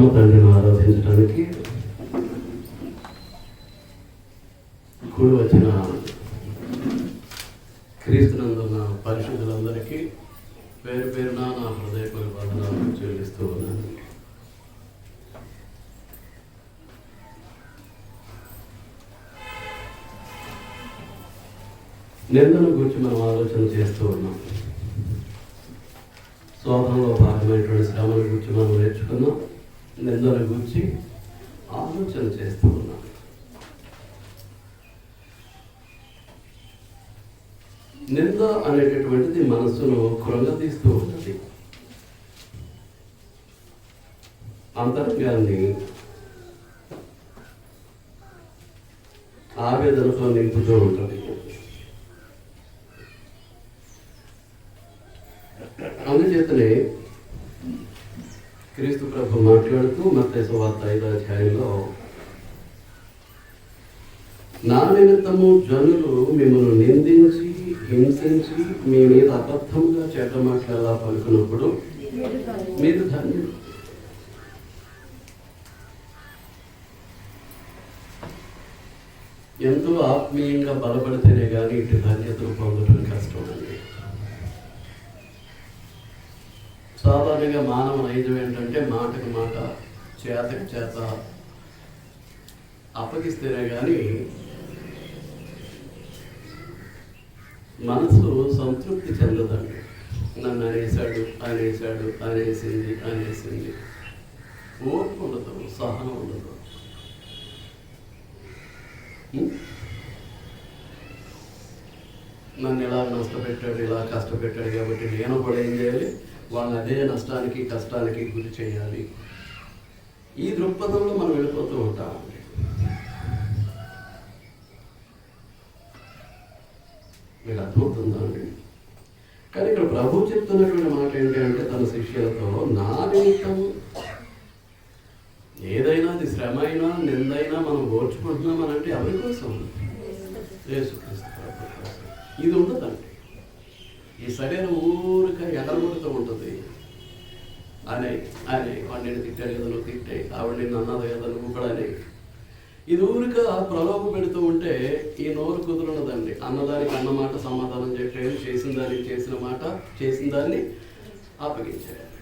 పరమ తండ్రిని ఆరాధించడానికి కూడి వచ్చిన క్రీస్తునందున్న పరిశుద్ధులందరికీ పేరు పేరున నా హృదయపూర్వక వందనాలు చెల్లిస్తూ ఉన్నాను. నిందను గురించి మనం ఆలోచన చేస్తూ ఉన్నాం. శోధనలో భాగమైనటువంటి శ్రమల గురించి మనం నేర్చుకున్నాం. నిందల గురించి ఆలోచన చేస్తూ ఉన్నాం. నింద అనేటటువంటిది మనస్సును కృంగతీస్తూ ఉంటుంది, అంతరంగాన్ని ఆవేదనతో నింపుతూ ఉంటుంది. అందుచేతనే క్రీస్తు ప్రభు మాట్లాడుతూ మత్తయి సువార్త 5వ అధ్యాయంలో, నా నిమిత్తము జనులు మిమ్మల్ని నిందించి హింసించి మీ మీద అబద్ధంగా చెడ్డ మాటలు పలుకున్నప్పుడు మీరు ధన్యులు. ఎంతో ఆత్మీయంగా బలపడితేనే కానీ ఇటు ధన్యతలు పొందడం కష్టం అండి. సాధారణంగా మానవ నైజం ఏంటంటే మాటకు మాట చేతకు చేత అప్పగిస్తేనే కానీ మనసు సంతృప్తి చెందదండి. నన్ను అనేసాడు, అనేసింది ఓర్పు ఉండదు, సహనం ఉండదు. నన్ను ఇలా నష్టపెట్టాడు, ఇలా కష్టపెట్టాడు కాబట్టి నేను కూడా ఏం చేయాలి, వాళ్ళని అదే నష్టానికి కష్టానికి గురి చేయాలి. ఈ దృక్పథంలో మనం వెళ్ళిపోతూ ఉంటాం. మీకు అర్థమవుతుందా అండి? కానీ ఇక్కడ ప్రభు చెప్తున్నటువంటి మాట ఏంటి అంటే, తన శిష్యులతో నా నిమిత్తం ఏదైనా అది శ్రమ అయినా నిందైనా మనం ఓర్చుకుంటున్నామనంటే ఎవరి కోసం? యేసుక్రీస్తు ప్రభు కోసం. ఇది ఉండదండి. ఈ శరీరం ఊరిక ఎగరగొడుతూ ఉంటుంది. అనే వాడు నేను తిట్టాడు కదా, నువ్వు తిట్టే, ఆవిడ నేను అన్నది కదా, నువ్వు కూడా అనే. ఇది ఊరిక ప్రలోభ పెడుతూ ఉంటే ఈ నోరు కుదురున్నదండి. అన్నదానికి అన్నమాట సమాధానం చెప్పేది, చేసిన దానికి చేసిన మాట, చేసిన దాన్ని అప్పగించేయాలి.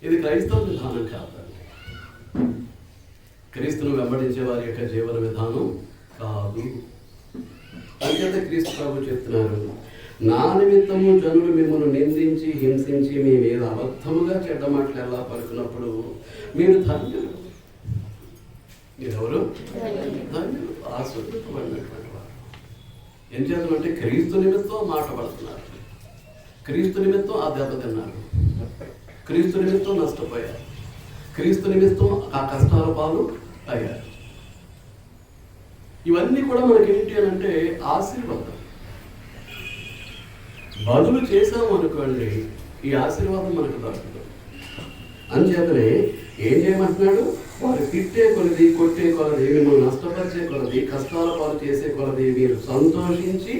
ఇది క్రైస్తవ విధానం కాదండి. క్రీస్తును వెంబడించే వారి యొక్క జీవన విధానం కాదు. అంచేత క్రీస్తు ప్రభు చెప్తున్నారు, నా నిమిత్తము జనులు మిమ్మల్ని నిందించి హింసించి మీ మీద అబద్ధముగా చెడ్డ మాటలు ఎలా పలుకున్నప్పుడు మీరు ధన్యులు. మీరెవరు? ధన్యులు, ఆశీర్వదించబడినటువంటి వారు. ఏం చేద్దామంటే క్రీస్తు నిమిత్తం మాట పడుతున్నారు, క్రీస్తు నిమిత్తం ఆ దెబ్బ తిన్నారు, క్రీస్తు నిమిత్తం నష్టపోయారు, క్రీస్తు నిమిత్తం ఆ కష్టాల పాలు అయ్యారు. ఇవన్నీ కూడా మనకి ఏంటి అని అంటే ఆశీర్వాదం. బదులు చేసాము అనుకోండి, ఈ ఆశీర్వాదం మనకు దొరకదు. అంచేతనే ఏం చేయమంటున్నాడు, వారు తిట్టే కొలది, కొట్టే కొలది, మిమ్మల్ని నష్టపరిచే కొలది, కష్టాల పాలు చేసే కొలది మీరు సంతోషించి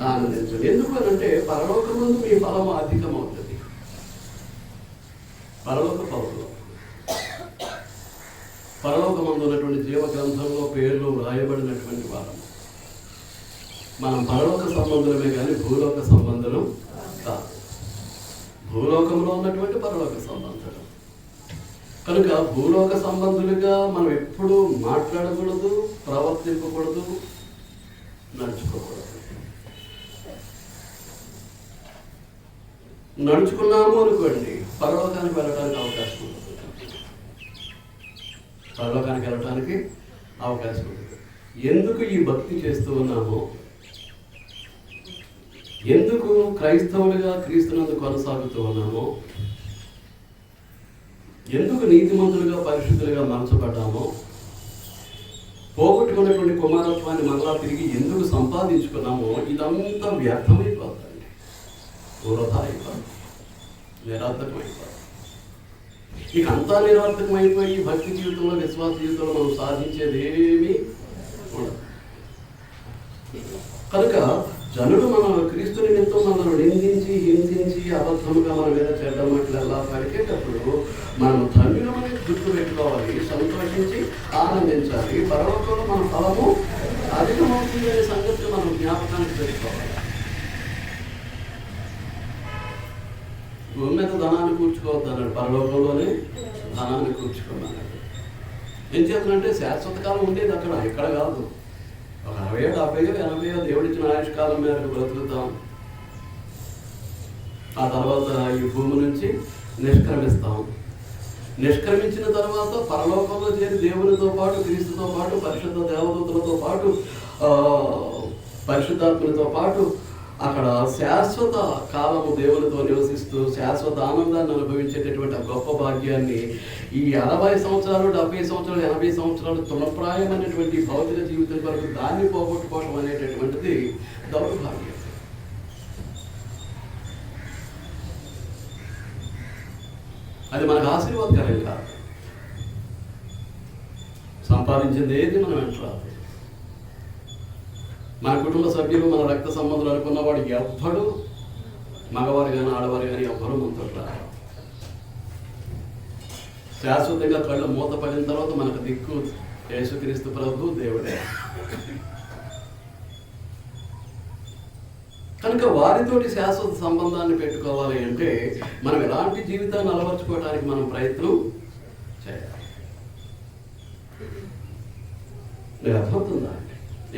ఆనందించండి. ఎందుకు అంటే పరలోకమందు మీ ఫలం అధికమవుతుంది. పరలోక ఫలంలో, పరలోకమందు ఉన్నటువంటి జీవ గ్రంథంలో పేర్లు రాయబడినటువంటి వారు మనం పరలోక సంబంధులమే కానీ భూలోక సంబంధులు కాదు. భూలోకంలో ఉన్నటువంటి పరలోక సంబంధులు కనుక భూలోక సంబంధులుగా మనం ఎప్పుడూ మాట్లాడకూడదు, ప్రవర్తింపకూడదు, నడుచుకోకూడదు. నడుచుకున్నాము అనుకోండి, పరలోకానికి వెళ్ళడానికి అవకాశం ఉంటుంది. పరలోకానికి వెళ్ళడానికి అవకాశం ఉంటుంది. ఎందుకు ఈ భక్తి చేస్తూ ఉన్నామో, ఎందుకు క్రైస్తవులుగా క్రీస్తునందు కొనసాగుతూ ఉన్నామో, ఎందుకు నీతిమంతులుగా పరిశుద్ధులుగా మార్చబడ్డామో, పోగొట్టుకున్నటువంటి కుమారత్వాన్ని మరలా తిరిగి ఎందుకు సంపాదించుకున్నామో, ఇదంతా వ్యర్థమైపోతుంది, వృధా అయిపోతుంది, నిరర్థకమైపోతుంది. ఇక అంతా నిరర్థకమైపోయి భక్తి జీవితంలో, విశ్వాస జీవితంలో మనం సాధించేది ఏమీ ఉండదు. కనుక జనులు మన క్రీస్తు నిమిత్తం మనల్ని నిందించి హింసించి అబద్ధముగా మన మీద చెడ్డ మాటలు ఎలా పలికేటప్పుడు మనం ధన్యులమని గుర్తు పెట్టుకోవాలి, సంతోషించి ఆనందించాలి. పరలోకంలో మన ఫలము అధికమవుతుంది అనే సంగతిని మనం జ్ఞాపకానికి పెట్టుకోవాలి. భూమి మీద ధనాన్ని కూర్చుకోవద్దు అన్నాడు, పరలోకంలోనే ధనాన్ని కూర్చుకోమన్నాడు. ఏం చేద్దానంటే శాశ్వత కాలం ఉండేది అక్కడ, ఇక్కడ కాదు. ఒక 60 ఏళ్ళు 50 ఏళ్ళు 80 ఏళ్ళు దేవుడిచ్చిన ఆయుష్కాలం మేరకు బ్రతుకుతాం. ఆ తర్వాత ఈ భూమి నుంచి నిష్క్రమిస్తాం. నిష్క్రమించిన తర్వాత పరలోకంలో చేరి దేవునితో పాటు, క్రీస్తుతో పాటు, పరిశుద్ధ దేవదూతలతో పాటు, పరిశుద్ధాత్మలతో పాటు అక్కడ శాశ్వత కాలము దేవునితో నివసిస్తూ శాశ్వత ఆనందాన్ని అనుభవించేటటువంటి ఆ గొప్ప భాగ్యాన్ని ఈ 60 సంవత్సరాలు 70 సంవత్సరాలు 80 సంవత్సరాలు తృణప్రాయమైనటువంటి భౌతిక జీవితం వరకు దాన్ని పోగొట్టుకోవడం అనేటటువంటిది దౌర్భాగ్యం. అది మనకు ఆశీర్వాదకరం కాదు. సంపాదించింది ఏది మనం వెంటరాదు. మన కుటుంబ సభ్యులు, మన రక్త సంబంధాలు అనుకున్నవాడు ఎవ్వడు, మగవారు కానీ ఆడవారు కానీ ఎవ్వరూ మనతో రారు. శాశ్వతంగా కళ్ళు మూత పడిన తర్వాత మనకు దిక్కు యేసుక్రీస్తు ప్రభు దేవుడే. కనుక వారితోటి శాశ్వత సంబంధాన్ని పెట్టుకోవాలి అంటే మనం ఎలాంటి జీవితాన్ని అలవర్చుకోవడానికి మనం ప్రయత్నం చేయాలి. మీకు అర్థమవుతుందా?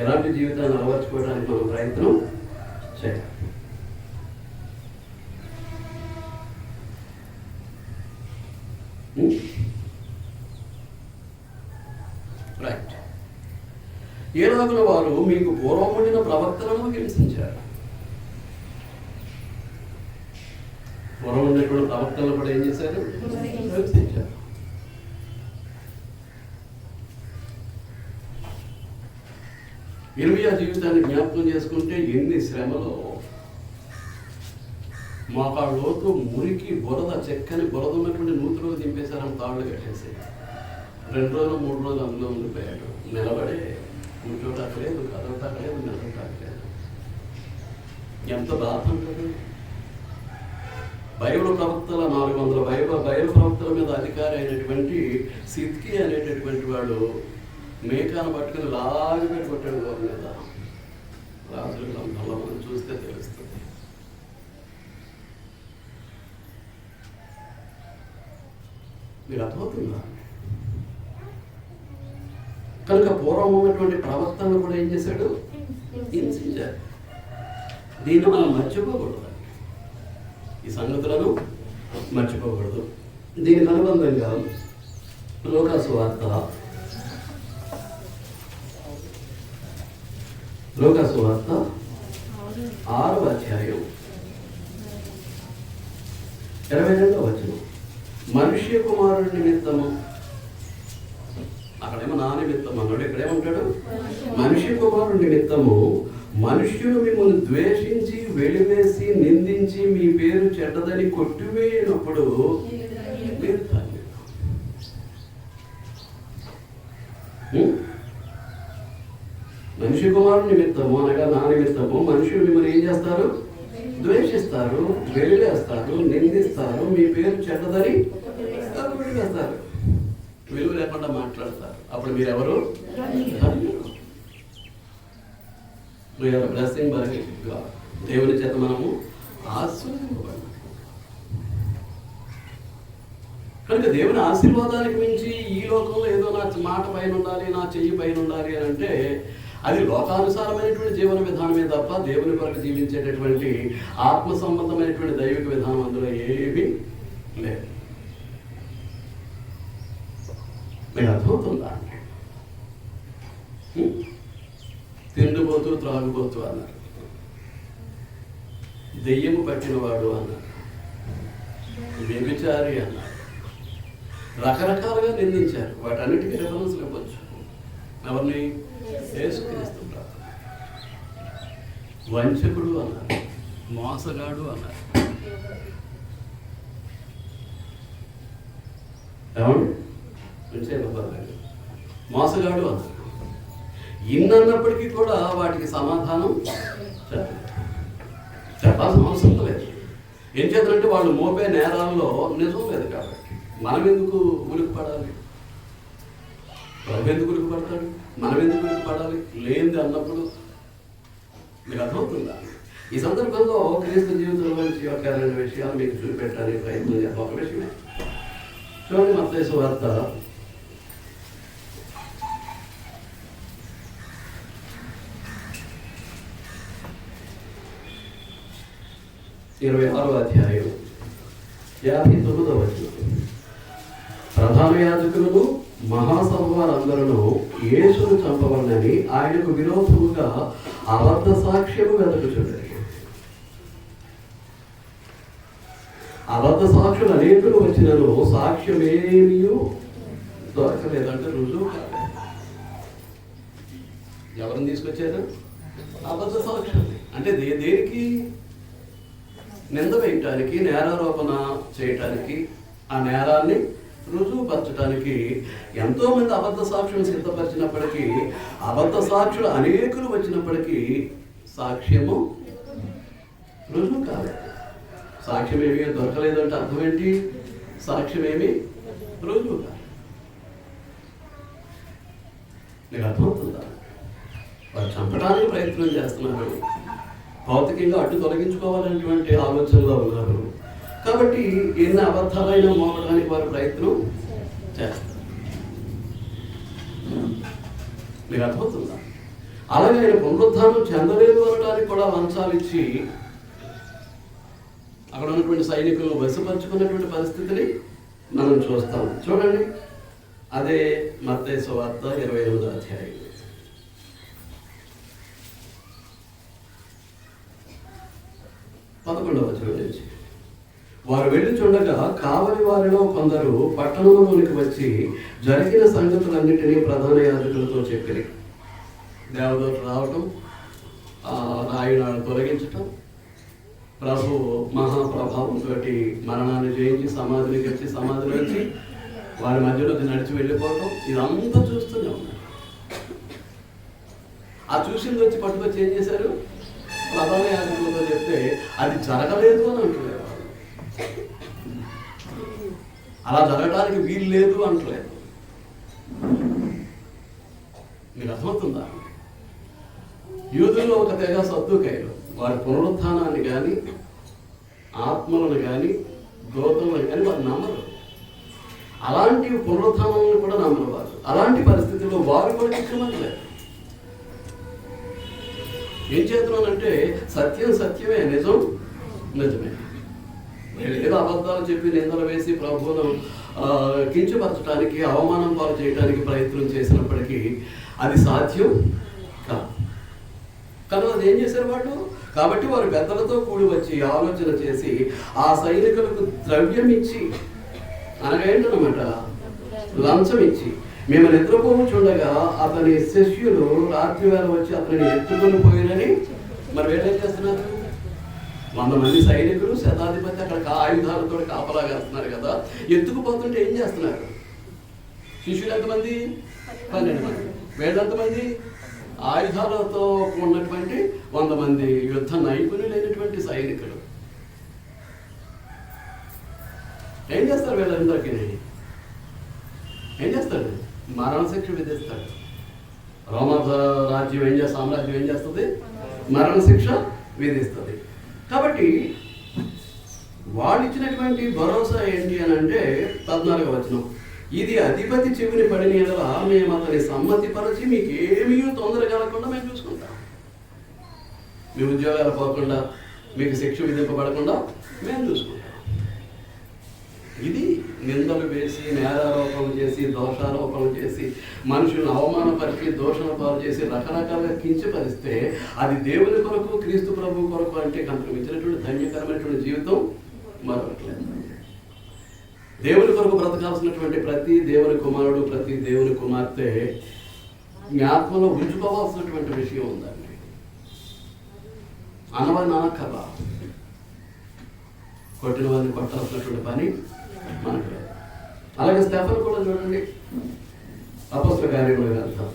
ఎలాంటి జీవితాన్ని అలవర్చుకోవడానికి మనం ప్రయత్నం చేయాలి. రైట్. ఏలాగున వారు మీకు పూర్వముండిన ప్రవక్తలను హింసించారు. పూర్వం ఉన్నటువంటి ప్రవక్తలను కూడా ఏం చేశారు? హింసించారు. ఇర్మియా జీవితాన్ని జ్ఞాపకం చేసుకుంటే ఎన్ని శ్రమలో, మోకాళ్ళలోతు మురికి బురద, చెక్కని బురద ఉన్నటువంటి నూతులు దింపేశారని తాళ్ళు కట్టేసి 2 రోజులు 3 రోజులు అందులో ఉండిపోయాడు. నిలబడే కూర్చోటాకలేదు, కదవటాకలేదు, నిలబడటాకలేదు. ఎంత బాధ ఉంటుంది. బైబిల్ ప్రవక్తల 400 బైబిల్ ప్రవక్తల మీద అధికారి అయినటువంటి సిద్కి అనేటటువంటి వాడు మేకాను పట్టుకుని లాగి పెట్టి కొట్టాడు గోడ మీద. రాజుల గ్రంథంలో మనం చూస్తే తెలుస్తుంది. మీరు అర్థమవుతుందా? కనుక పూర్వం ఉన్నటువంటి ప్రవక్తలను కూడా ఏం చేశాడు? హింసించారు. దీన్ని మనం మర్చిపోకూడదు. ఈ సంగతులను మర్చిపోకూడదు. దీనికి అనుబంధంగా లూకాసు వార్త 6వ అధ్యాయం 22వ వచనం. మనుష్య కుమారుడి నిమిత్తము, అక్కడేమో నా నిమిత్తం అన్నాడు, ఇక్కడేమంటాడు? మనుష్య కుమారుడి నిమిత్తము మనుష్యులు మిమ్మల్ని ద్వేషించి వెలివేసి నిందించి మీ పేరు చెడ్డదని కొట్టివేయనప్పుడు మీరు మనిషి కుమారుడు నిమిత్తము అనగా నా నిమిత్తము మనుషులు మిమ్మల్ని ఏం చేస్తారు? ద్వేషిస్తారు, వెలివేస్తారు, నిందిస్తారు, మీ పేరు చెడ్డదని కొట్టివేస్తారు, విలువ లేకుండా మాట్లాడతారు. అప్పుడు మీరెవరు? Blessing by God. దేవుని చేత మనము ఆశీర్వదింపబడినాం. కనుక దేవుని ఆశీర్వాదానికి మించి ఈ లోకంలో ఏదో నా మాట పైన ఉండాలి, నా చెయ్యి పైన ఉండాలి అని అంటే అది లోకానుసారమైనటువంటి జీవన విధానమే తప్ప దేవుని కొరకు జీవించేటటువంటి ఆత్మ సంబంధమైనటువంటి దైవిక విధానం అందులో ఏమీ లేదు. మీకు అర్థమవుతుందా? తిండిపోతూ త్రాగుపోతూ అన్నారు, దెయ్యము పట్టినవాడు అన్నారు, వ్యభిచారి అన్నారు, రకరకాలుగా నిందించారు. వాటన్నిటికీ రిఫరెన్స్ ఇవ్వచ్చు. ఎవరిని? యేసుక్రీస్తు. వంచకుడు అన్నారు, మోసగాడు అన్నారు. ఏమండి? మోసగాడు అన్నారు. ఇన్నన్నప్పటికీ కూడా వాటికి సమాధానం చెప్పలేదు. చెప్పాల్సిన అవసరం లేదు. ఏం చేద్దంటే వాళ్ళు మోపే నేరాల్లో నిజం లేదు కాబట్టి మనం ఎందుకు ఉలికి పడాలి? ప్రభు ఎందుకు ఉలికి పడతాడు? మనం ఎందుకు ఉలికి పడాలి? లేనిది అన్నప్పుడు మీకు అర్థమవుతుందా? ఈ సందర్భంలో క్రీస్తు జీవితంలో నుంచి ఒక 2 విషయాలు మీకు చూపెట్టడానికి ప్రయత్నం చేస్తాం. ఒక విషయమే చూడండి, మత్తయి సువార్త 26వ అధ్యాయం 59వ వచనం. ప్రధాన యాజకులను మహాసభ వారందరూ యేసును చంపవలనని ఆయనకు విరోధముగా అబద్ధ సాక్ష్యము వెతకుచుండెను. అబద్ధ సాక్షులు అనేకులు వచ్చినను సాక్ష్యమేమీ దొరకలేదంటే రుజువు కాలేదు. ఎవరిని తీసుకొచ్చారు? అబద్ధ సాక్ష్యం. అంటే దేనికి? నింద వేయటానికి, నేరారోపణ చేయటానికి, ఆ నేరాన్ని రుజువుపరచడానికి ఎంతోమంది అబద్ధ సాక్షులు సిద్ధపరిచినప్పటికీ, అబద్ధ సాక్షులు అనేకులు వచ్చినప్పటికీ సాక్ష్యము రుజువు కాలేదు. సాక్ష్యం ఏమీ దొరకలేదు అంటే అర్థం ఏంటి? సాక్ష్యం ఏమీ రుజువు కాదు. నీకు అర్థమవుతుందా? వారు చంపడానికి ప్రయత్నం చేస్తున్నారు, భౌతికంగా అడ్డు తొలగించుకోవాలనేటువంటి ఆలోచనలో ఉన్నారు. కాబట్టి ఎన్ని అబద్ధాలైన మోపడానికి వారు ప్రయత్నం చేస్తారు. మీకు అర్థమవుతుందా? అలాగే ఆయన పునరుద్ధానం చెందలేదు అనడానికి కూడా లంచాలు ఇచ్చి అక్కడ ఉన్నటువంటి సైనికులను వశపరుచుకున్నటువంటి పరిస్థితిని మనం చూస్తాం. చూడండి, అదే మత్తయి సువార్త 28వ అధ్యాయం 11వ వచనం నుంచి. వారు వెళ్ళుచుండగా కావలి వారిలో కొందరు పట్టణంలోనికి వచ్చి జరిగిన సంగతులన్నిటినీ ప్రధాన యాజకులతో చెప్పిరి. దేవదూత రావటం, రాయునాడు తొలగించటం, ప్రభు మహాప్రభావంతో మరణాన్ని జయించి సమాధిని గెలిచి సమాధిని వచ్చి వారి మధ్యలో నడిచి వెళ్ళిపోవటం, ఇదంతా చూస్తూనే ఉన్నారు. ఆ చూసింది వచ్చి పట్టుకొచ్చి ఏం చేశారు? ప్రధాన యాజకులతో చెప్తే అది జరగలేదు అని అంటలేదు. అలా జరగడానికి వీలు లేదు అంటలేదు. మీకు అర్థమవుతుందా? యూదుల్లో ఒక తెగ సద్దుకైలు, వారి పునరుత్థానాన్ని కానీ ఆత్మలను కానీ దూతలను కానీ వారు నమ్మరు. అలాంటి పునరుత్థానాలను కూడా నమ్మరు వారు. అలాంటి పరిస్థితుల్లో వారు కూడా చిక్కమనలేదు. ఏం చేస్తున్నానంటే సత్యం సత్యమే, నిజం నిజమే. ఏదో అబద్ధాలు చెప్పి నిందలు వేసి ప్రభువును కించపరచడానికి, అవమానం పాలు చేయడానికి ప్రయత్నం చేసినప్పటికీ అది సాధ్యం కాదు. కానీ అది ఏం చేశారు వాళ్ళు? కాబట్టి వారు పెద్దలతో కూడి వచ్చి ఆలోచన చేసి ఆ సైనికులకు ద్రవ్యం ఇచ్చి, అనగా ఏంటనమాట, లంచం ఇచ్చి, మేము నిద్రపోచుండగా అతని శిష్యులు రాత్రి వేళ వచ్చి అతనిని ఎత్తుకొని పోయినని. మరి వీళ్ళేం చేస్తున్నారు? 100 మంది సైనికులు, శతాధిపతి అక్కడ ఆయుధాలతో కాపలా వేస్తున్నారు కదా. ఎత్తుకుపోతుంటే ఏం చేస్తున్నారు? శిష్యులు ఎంతమంది? 12 మంది. వీళ్ళెంతమంది? ఆయుధాలతో ఉన్నటువంటి 100 మంది యుద్ధ నైపుణ్యులైనటువంటి సైనికులు. ఏం చేస్తారు వీళ్ళందరికీ? ఏం చేస్తాడు? మరణశిక్ష విధిస్తాడు. రోమా రాజ్యం సామ్రాజ్యం ఏం చేస్తుంది? మరణశిక్ష విధిస్తుంది. కాబట్టి వాళ్ళు ఇచ్చినటువంటి భరోసా ఏంటి అని అంటే 14వ వచనం, ఇది అధిపతి చెవిని పడిన ఎడల మేము అతని సమ్మతిపరచి మీకు ఏమీ తొందర కలగకుండా మేము చూసుకుంటాం. మీ ఉద్యోగాలు పోకుండా, మీకు శిక్ష విధింపబడకుండా మేము చూసుకుంటాం. ఇది నిందలు వేసి, నేరారోపణ చేసి, దోషారోపణ చేసి, మనుషులను అవమానపరిచి, దోషణ పాలు చేసి, రకరకాలుగా కించపరిస్తే అది దేవుని కొరకు, క్రీస్తు ప్రభు కొరకు అంటే కనుక ఇచ్చినటువంటి ధన్యకరమైనటువంటి జీవితం మరొకట్లేదు. దేవుని కొరకు బ్రతకాల్సినటువంటి ప్రతి దేవుని కుమారుడు, ప్రతి దేవుని కుమార్తె జ్ఞాపకంలో ఉంచుకోవాల్సినటువంటి విషయం ఉందండి. అనవని అనక్కర్లా, కొట్టిన వారిని కొట్టాల్సినటువంటి పని మనకు లేదు. అలాగే స్టెఫెను కూడా చూడండి, అపోస్తల కార్యముల గ్రంథం 1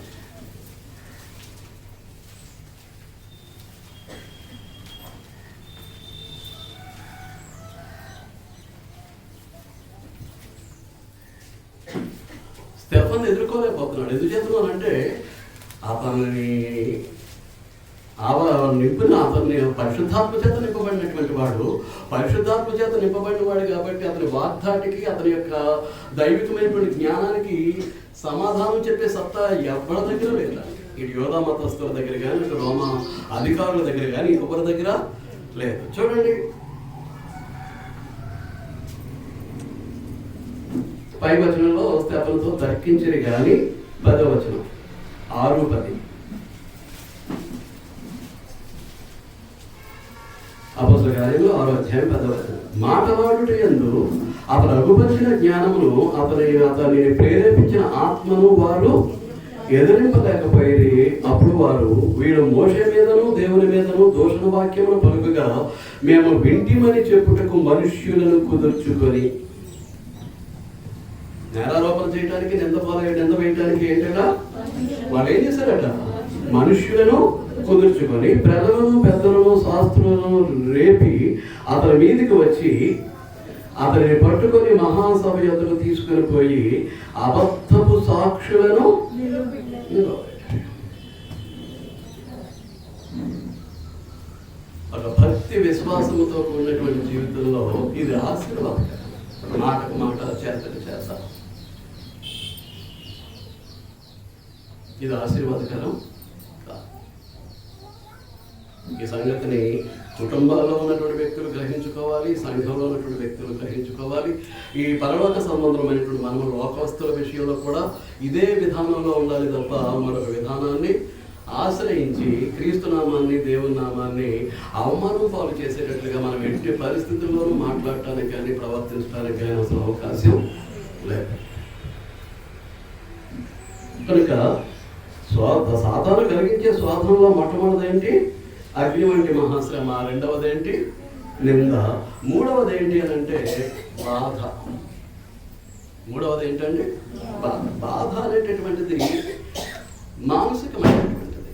స్టెఫన్ ఎదుర్కోలేకపోతున్నాడు. ఎందుకు చేస్తున్నానంటే అతన్ని అతన్ని పరిశుద్ధాత్మ చేత నింపబడినటువంటి వాడు, పరిశుద్ధాత్మ చేత నింపబడిన వాడు కాబట్టి అతని వాగ్దాటికి, అతని యొక్క దైవికమైనటువంటి జ్ఞానానికి సమాధానం చెప్పే సత్తా ఎవరి దగ్గర లేదు. ఇటు యోధా మతస్థుల దగ్గర కానీ, ఇటు రోమా అధికారుల దగ్గర కానీ, ఎవరి దగ్గర లేదు. చూడండి పై వచనంలో స్టెఫనుతో తర్కించిరి కానీ 10వ వచనం 6:10 అపోస్తలుల కార్యములు 6వ అధ్యాయం 10వ వచనం. మాటవాడుట యందు అతను అగుపరిచిన జ్ఞానమును అతనిని ప్రేరేపించిన ఆత్మను వారు ఎదిరింపలేకపోయి, అప్పుడు వారు వీడు మోషే మీదను దేవుని మీదను దూషణ వాక్యమును పలుకగా మేము వింటిమని చెప్పుటకు మనుష్యులను కుదుర్చుకొని. నేరారోపణ చేయడానికి, నింద వేయడానికి ఏంటట? వాళ్ళు ఏం చేశారట? మనుష్యులను కుదుర్చుకొని ప్రజలను, పెద్దలను, శాస్త్రులను రేపి అతని మీదికి వచ్చి అతనిని పట్టుకొని మహాసభ యొద్దకు తీసుకుని పోయి అబద్ధపు సాక్షులను ఒక భక్తి విశ్వాసముతో కూడినటువంటి జీవితంలో ఇది ఆశీర్వాదకరం. మాటకు మాట, చేతకు చేత ఇది ఆశీర్వాదకరం. ఈ సంగతిని కుటుంబాల్లో ఉన్నటువంటి వ్యక్తులు గ్రహించుకోవాలి, సంఘంలో ఉన్నటువంటి వ్యక్తులు గ్రహించుకోవాలి. ఈ పరలోక సంబంధమైనటువంటి మనం లోకస్తుల విషయంలో కూడా ఇదే విధానంలో ఉండాలి తప్ప మరొక విధానాన్ని ఆశ్రయించి క్రీస్తు నామాన్ని, దేవుని నామాన్ని అవమానం పాలు చేసేటట్లుగా మనం ఎట్టి పరిస్థితుల్లోనూ మాట్లాడటానికి కానీ, ప్రవర్తించడానికి కానీ అసలు అవకాశం లేదు. కనుక సాతాను కలిగించే స్వాధంలో మొట్టమొదటిదేంటి? అగ్ని వంటి మహాశ్రమ. రెండవదేంటి? నింద. మూడవది ఏంటి అని అంటే బాధ. మూడవది ఏంటండి? బాధ అనేటటువంటిది మానసికమైనటువంటిది.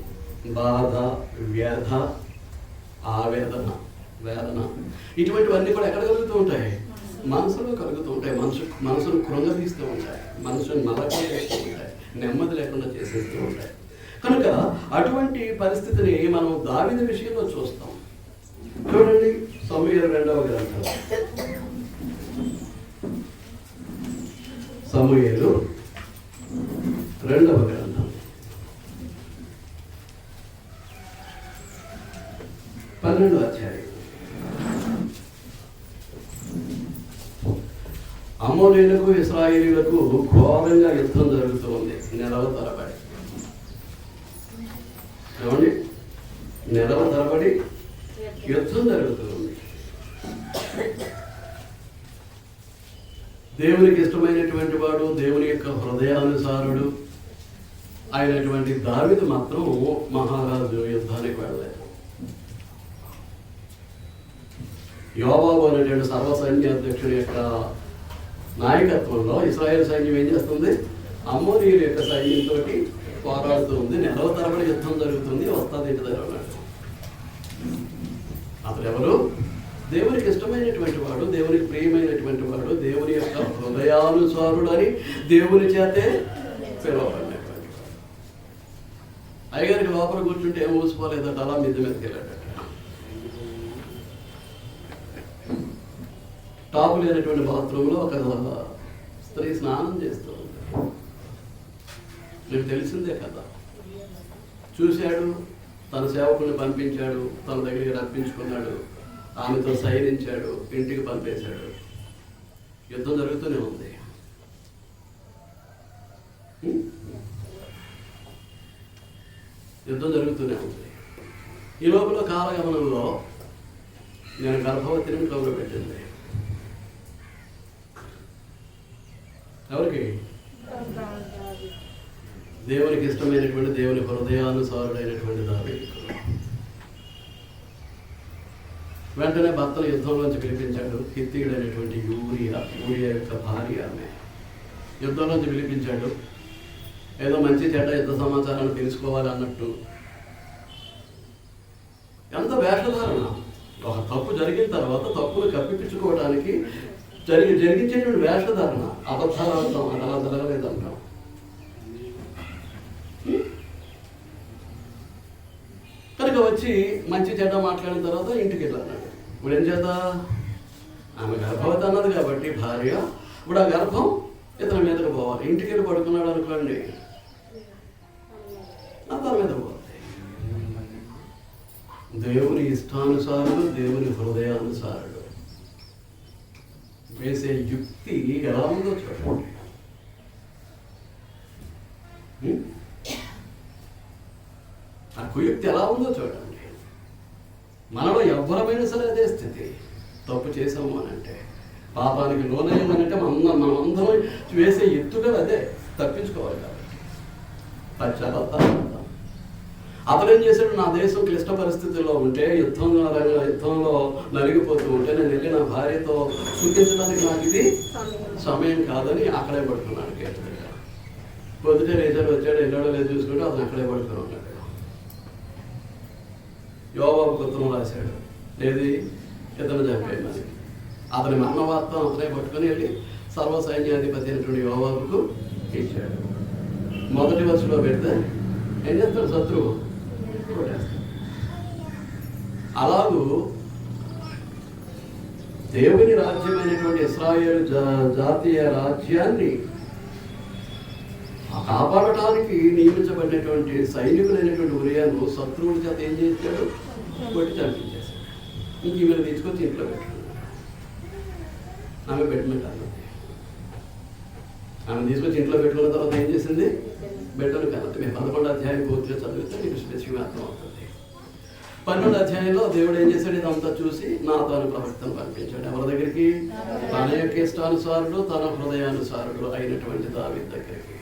బాధ, వ్యధ, ఆవేదన, వేదన, ఇటువంటివన్నీ కూడా ఎక్కడ కలుగుతూ ఉంటాయి? మనసులో కలుగుతూ ఉంటాయి. మనసును కృంగదీస్తూ ఉంటాయి, మనసును నలకొట్టేస్తూ ఉంటాయి, నెమ్మది లేకుండా చేసేస్తూ ఉంటాయి. కనుక అటువంటి పరిస్థితిని మనం దావీదు విషయంలో చూస్తాం. చూడండి సమూయేలు 2వ గ్రంథం, సమూయేలు 2వ గ్రంథం 12వ అధ్యాయం. అమోరీయులకు ఇశ్రాయేలీయులకు ఘోరంగా యుద్ధం జరుగుతూ ఉంది నెలల తరబడి. ఏమండి? నెలల తరబడి యుద్ధం జరుగుతూ ఉంది. దేవునికి ఇష్టమైనటువంటి వాడు, దేవుని యొక్క హృదయానుసారుడు అయినటువంటి దావీదు మాత్రం మహారాజు యుద్ధానికి వెళ్ళలేదు. యోవాబు అనేటువంటి సర్వసైన్యాధ్యక్షుడి యొక్క నాయకత్వంలో ఇశ్రాయేల్ సైన్యం ఏం చేస్తుంది? అమ్మోనీయుల యొక్క సైన్యంతో పోరాడుతూ ఉంది. నెలల తరబడి యుద్ధం జరుగుతుంది. వస్తాది ఇంటి దగ్గర ఉన్నాడు. అతను ఎవరు? దేవునికి ఇష్టమైనటువంటి వాడు, దేవునికి ప్రియమైనటువంటి వాడు, దేవుని యొక్క హృదయానుసారుడు అని దేవుని చేతే పిలువబడినటువంటి వాడు. అయ్యగారికి లోపల కూర్చుంటే ఏం ఊసిపోలేదట, అలా మిద్దె మీదకి వెళ్ళాడట. టాపు లేనటువంటి బాత్రూంలో ఒక స్త్రీ స్నానం చేస్తూ ఉంది. నీకు తెలిసిందే కదా. చూశాడు, తన సేవకుని పంపించాడు, తన దగ్గరికి రప్పించుకున్నాడు, ఆమెతో సైరించాడు, ఇంటికి పంపేశాడు. యుద్ధం జరుగుతూనే ఉంది. యుద్ధం జరుగుతూనే ఉంది. ఈ లోపల కాలగమనంలో నేను గర్భవతిని కబురు పెట్టింది. ఎవరికి? దేవునికి ఇష్టమైనటువంటి, దేవుని హృదయానుసారుడైనటువంటి దావీదు. వెంటనే భర్తను యుద్ధంలోంచి పిలిపించాడు. హిత్తీయుడైనటువంటి యూరియా యొక్క భార్య ఆమె. యుద్ధంలోంచి పిలిపించాడు. ఏదో మంచి చెడ్డ యుద్ధ సమాచారాన్ని తెలుసుకోవాలి అన్నట్టు. ఎంత వేషధారణ! ఒక తప్పు జరిగిన తర్వాత తప్పును కప్పిపించుకోవడానికి జరిగించేటువంటి వేషధారణ. అబద్ధాలు అంటాం, అలా జరగలేదంటాం. మంచి చెడ్డ మాట్లాడిన తర్వాత ఇంటికి వెళ్ళాడు. ఇప్పుడు ఏం చేద్దా, ఆమె గర్భవతి అన్నది కాబట్టి భార్య, ఇప్పుడు ఆ గర్భం ఇతని మీదకి పోవాలి. ఇంటికి వెళ్ళి పడుకున్నాడు అనుకోండి, అతని మీద పోవాలి. దేవుని ఇష్టానుసారుడు, దేవుని హృదయానుసారుడు వేసే యుక్తి ఎలా ఉందో చూడండి. ఆ కుయుక్తి ఎలా ఉందో చూడండి. మనలో ఎవ్వరమైనా సరే అదే స్థితి. తప్పు చేసాము అని అంటే, పాపానికి లోనయ్యామనంటే మనం అందరం వేసే ఎత్తుగా అదే, తప్పించుకోవాలి. కాబట్టి పశ్చాత్తాపం. అతను ఏం చేశాడు, నా దేశం క్లిష్ట పరిస్థితుల్లో ఉంటే, యుద్ధంలో నలిగిపోతూ ఉంటే నేను వెళ్ళి నా భార్యతో సుఖించడానికి నాకు ఇది సమయం కాదని అక్కడే పడుకున్నాడు గేట్ దగ్గర. పొద్దుట రేజర్ వచ్చాడు, వెళ్ళాడో లేదు చూసుకుంటే అతను అక్కడే పడుకుని ఉన్నాడు. యోవాబు ఉత్తరం రాశాడు, ఏది ఇతను చంపేయమని. అతని మరణవార్త అతనే పట్టుకుని వెళ్ళి సర్వసైన్యాధిపతి అయినటువంటి యోవాబుకు ఇచ్చాడు. మొదటి వరుసలో పెడితే ఏం చేస్తాడు, శత్రువు కొట్టేస్తాడు. అలాగూ దేవుని రాజ్యమైనటువంటి ఇశ్రాయేలు జాతీయ రాజ్యాన్ని కాపాడటానికి నియమించబడినటువంటి సైనికులైనటువంటి ఉరియాను శత్రువుల చేత ఏం చేశాడు, కొట్టి చంపించేశాడు. ఇంక ఈమెను తీసుకొచ్చి ఇంట్లో పెట్టుకున్నాడు. ఆమె పెట్టినట్టు ఆమె తీసుకొచ్చి ఇంట్లో పెట్టుకున్న తర్వాత ఏం చేసింది, బిడ్డను కన్నది. మేము 11వ అధ్యాయం పూర్తిగా చదివితే మీకు స్పెసిఫిక్ అర్థం అవుతుంది. 12వ అధ్యాయంలో దేవుడు ఏం చేశాడు, ఇదంతా చూసి నాతాను ప్రవక్తను పంపించాడు. ఎవరి దగ్గరికి, తన యొక్క ఇష్టానుసారుడు, తన హృదయానుసారుడు అయినటువంటి దావీదు దగ్గరికి.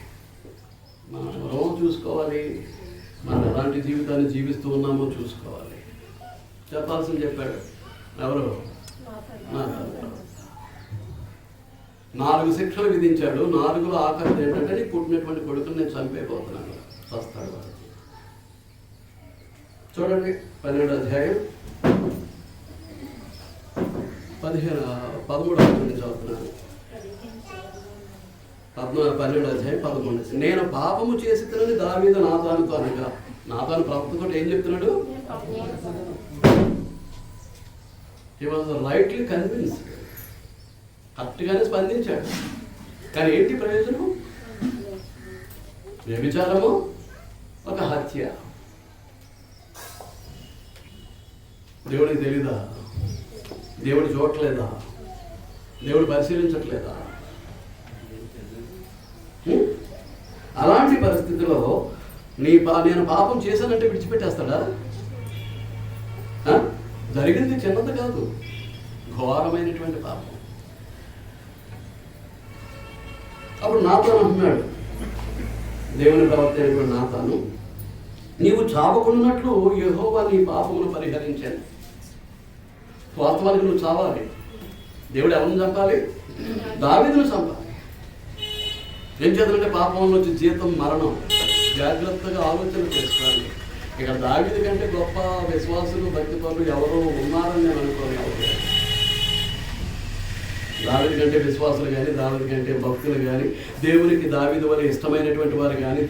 మనం ఎవరో చూసుకోవాలి, మనం ఎలాంటి జీవితాన్ని జీవిస్తూ ఉన్నామో చూసుకోవాలి. చెప్పాల్సింది చెప్పాడు. ఎవరు, నాతాను ప్రవక్త. 4 శిక్షలు విధించాడు. 4లో ఆఖరిది ఏంటంటే, నీ పుట్టినటువంటి కొడుకుని నేను చంపైపోతున్నాను, వస్తాడు వాడు. చూడండి 12వ అధ్యాయం 13వ నుంచి చదువుతున్నాను. 12వ అధ్యాయం 11. నేను పాపము చేసి తినని దావీదు నాతానుతో అనగా, నాతాను ప్రవక్తతో ఏం చెప్తున్నాడు, హి వాజ్ రైట్లీ కన్విన్స్డ్, కరెక్ట్గానే స్పందించాడు. కానీ ఏంటి ప్రయోజనం, వ్యభిచారము ఒక హత్య. దేవుడికి తెలీదా, దేవుడు చూడట్లేదా, దేవుడు పరిశీలించట్లేదా? అలాంటి పరిస్థితిలో నేను పాపం చేశానంటే విడిచిపెట్టేస్తాడా? జరిగింది చిన్నది కాదు, ఘోరమైనటువంటి పాపం. అప్పుడు నాతాను అంటున్నాడు, దేవుని ప్రవక్త అయినటువంటి నాతాను, నీవు చావకున్నట్లు యెహోవా నీ పాపమును పరిహరించాను. వాస్తవానికి నువ్వు చావాలి. దేవుడు ఎవరిని చంపాలి, దావీదును చంపాలి. ఏం చేద్దంటే పాపంలో వచ్చి జీతం మరణం. జాగ్రత్తగా ఆలోచన చేసుకోవాలి. ఇక్కడ దావీదు కంటే గొప్ప విశ్వాసులు, భక్తి పరులు ఎవరో ఉన్నారని నేను అనుకోను. దావీదు కంటే విశ్వాసులు కానీ, దావీదు కంటే భక్తులు కానీ, దేవునికి దావీదు వలె ఇష్టమైనటువంటి వారు కానీ,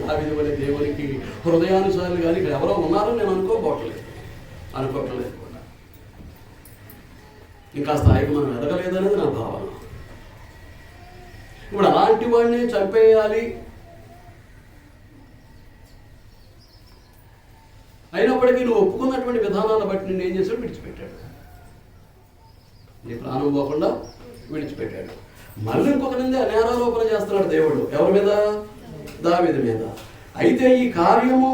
దావీదు వలె దేవునికి హృదయానుసారులు కానీ ఇక్కడ ఎవరో ఉన్నారని నేను అనుకోవట్లేదు కూడా. ఇంకా స్థాయికి మనం ఎదగలేదనేది నా భావన. ఇప్పుడు అలాంటి వాడిని చంపేయాలి, అయినప్పటికీ నువ్వు ఒప్పుకున్నటువంటి విధానాలను బట్టి నేను ఏం చేశాడు, విడిచిపెట్టాడు. నీ ప్రాణం పోకుండా విడిచిపెట్టాడు. మళ్ళీ ఇంకొక నిందే నేరారోపణ చేస్తున్నాడు దేవుడు. ఎవరి మీద, దావీదు మీద. అయితే ఈ కార్యము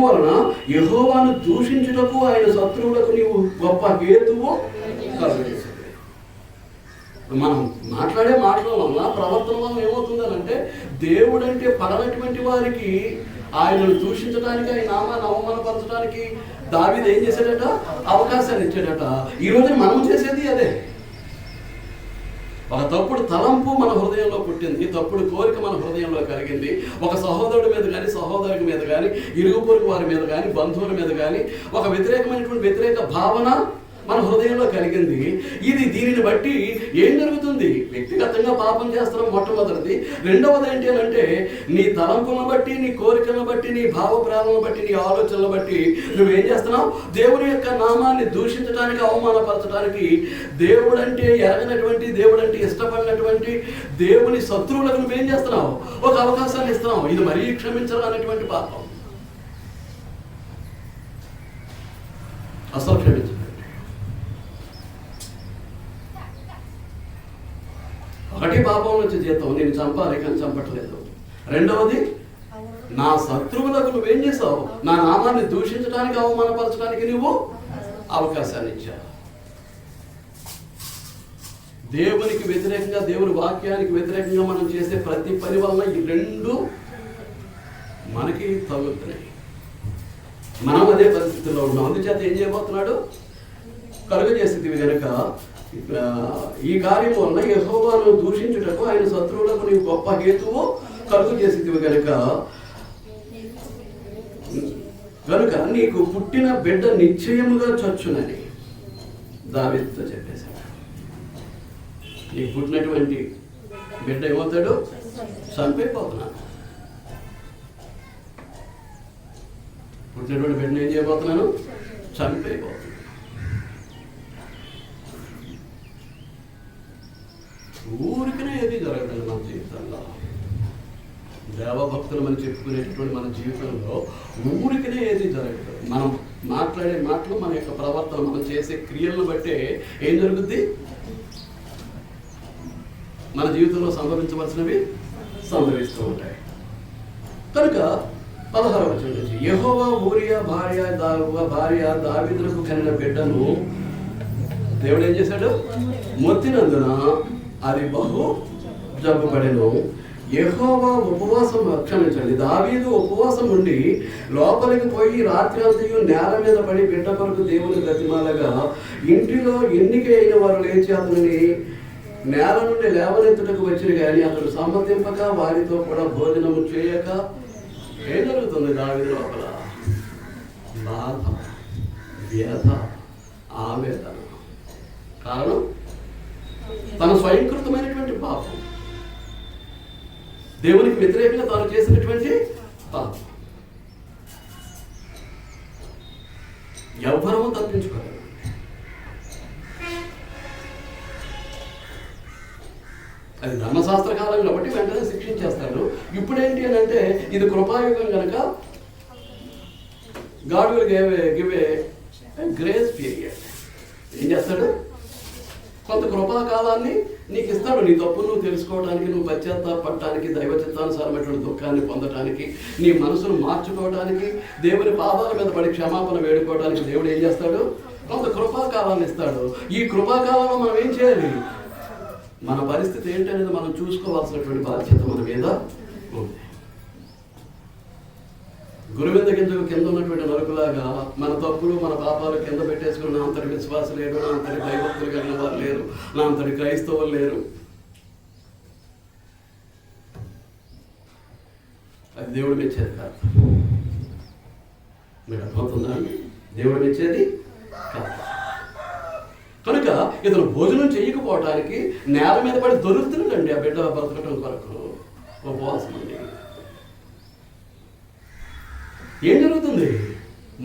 వలన యెహోవాను దూషించుటకు ఆయన శత్రువులకు నీవు గొప్ప హేతువు కలుగజేసింది. మనం మాట్లాడే మాటల వల్ల, ప్రవర్తన వల్ల ఏమవుతుందనంటే, దేవుడంటే పడనటువంటి వారికి ఆయనను దూషించడానికి, ఆయన నామాన్ని అవమానపరచడానికి దావీదు ఏం చేశాడట, అవకాశాన్ని ఇచ్చాడట. ఈ రోజు మనం చేసేది అదే. ఒక తప్పుడు తలంపు మన హృదయంలో పుట్టింది, తప్పుడు కోరిక మన హృదయంలో కలిగింది. ఒక సహోదరుడి మీద కానీ, సహోదరుడి మీద కానీ, ఇరుగు పొరుగు వారి మీద కానీ, బంధువుల మీద కానీ ఒక వ్యతిరేక భావన మన హృదయంలో కలిగింది. దీనిని బట్టి ఏం జరుగుతుంది? వ్యక్తిగతంగా పాపం చేస్తున్నాం మొట్టమొదటిది. రెండవది ఏంటి అని అంటే, నీ తలంపులను బట్టి, నీ కోరికలను బట్టి, నీ భావప్రాణాలను బట్టి, నీ ఆలోచనలను బట్టి నువ్వేం చేస్తున్నావు? దేవుని యొక్క నామాన్ని దూషించడానికి, అవమానపరచడానికి, దేవుడంటే ఎరగనటువంటి, దేవుడంటే ఇష్టపడినటువంటి దేవుని శత్రువులకు నువ్వేం చేస్తున్నావు? ఒక అవకాశాన్ని ఇస్తున్నావు. ఇది మరీ క్షమించాలనేటువంటి పాపం. అసలు క్షమించండి. ఒకటి పాపం నుంచి జీతం, నేను చంపాలి కానీ చంపట్లేదు. రెండవది, నా శత్రువులకు నువ్వేం చేసావు? నా నామాన్ని దూషించడానికి, అవమానపరచడానికి నువ్వు అవకాశాన్ని ఇచ్చావు. దేవునికి వ్యతిరేకంగా, దేవుని వాక్యానికి వ్యతిరేకంగా మనం చేసే ప్రతి పని వలన ఈ రెండు మనకి తగులుతున్నాయి. మనం అదే పరిస్థితుల్లో ఉన్నాం. అందుచేత ఏం చేయబోతున్నాడు? కలుగు చేసేది కనుక ఈ కార్యం వలన యెహోవాను దూషించుటకు ఆయన శత్రువులకు నీవు గొప్ప హేతువు కలుగు చేసేది కనుక నీకు పుట్టిన బిడ్డ నిశ్చయముగా చచ్చునని దావీదుతో చెప్పేశాడు. నీకు పుట్టినటువంటి బిడ్డ ఏమవుతాడు? చంపైపోతున్నాడు. పుట్టినటువంటి బిడ్డను ఏం చేయబోతున్నాను? చంపైపోతున్నాను. ఊరికనే ఏది జరగదు మన జీవితంలో. దేవభక్తులు మనం చెప్పుకునేటటువంటి మన జీవితంలో ఊరికనే ఏది జరగదు. మనం మాట్లాడే మాటలు, మన యొక్క ప్రవర్తన, మనం చేసే క్రియలను బట్టే ఏం జరుగుద్ది? మన జీవితంలో సంభవించవలసినవి సంభవిస్తూ ఉంటాయి. కనుక 16వ వచనం నుంచి, యెహోవా ఊరియా భార్య దావీదులకు కనిన బిడ్డను దేవుడు ఏం చేశాడు? మొత్తినందున అది బహు జబ్బుపడెను. యెహోవా ఉపవాసం, క్షమించండి, దావీదు ఉపవాసం ఉండి లోపలికి పోయి రాత్రి అంతయు నేల మీద పడి బిడ్డ కొరకు దేవుని బ్రతిమాలగా ఇంటిలో ఎన్నిక అయిన వారు లేచి అతనిని నేల నుండి లేవనెత్తుటకు వచ్చిన కానీ అతడు సమ్మతింపక వారితో కూడా భోజనము చేయక ఏం జరుగుతుంది? దావీదు లోపల బాధ, వ్యధ, ఆవేదన. కారణం తన స్వయంకృతమైనటువంటి పాపం, దేవునికి వ్యతిరేకంగా తాను చేసినటువంటి పాపం. ఎవ్వరూ తప్పించుకోలేదు. అది ధర్మశాస్త్ర కాలం కాబట్టి వెంటనే శిక్షించేస్తాడు. ఇప్పుడేంటి అని అంటే, ఇది కృపాయుగం కనుక God will give a grace period. ఏం చేస్తాడు? కొంత కృపాకాలాన్ని నీకు ఇస్తాడు. నీ తప్పు నువ్వు తెలుసుకోవడానికి, నువ్వు పశ్చాత్తాపడటానికి, దైవ చిత్తానుసారమైనటువంటి దుఃఖాన్ని పొందటానికి, నీ మనసును మార్చుకోవడానికి, దేవుని పాదాల మీద పడి క్షమాపణ వేడుకోవడానికి దేవుడు ఏం చేస్తాడు? కొంత కృపాకాలాన్ని ఇస్తాడు. ఈ కృపాకాలంలో మనం ఏం చేయాలి? మన పరిస్థితి ఏంటనేది మనం చూసుకోవాల్సినటువంటి బాధ్యత మన మీద ఉంది. గురువింద కింద ఉన్నటువంటి నరుకులాగా మన తప్పులు, మన పాపాలు కింద పెట్టేసుకుని నా అంతటి విశ్వాసం లేడు, నా అంతటి దైవత్తులు కలిగిన వారు లేరు, నా అంతటి క్రైస్తవులు లేరు, అది దేవుడు మెచ్చేది కాదు. మీకు అర్థమవుతుందా? దేవుడు మెచ్చేది కాదు. కనుక ఇతను భోజనం చేయకపోవడానికి నేల మీద పడి దొరుకుతున్నాడండి ఆ బిడ్డ బ్రతకటం కొరకు ఉపవాసం అండి. ఏం జరుగుతుంది?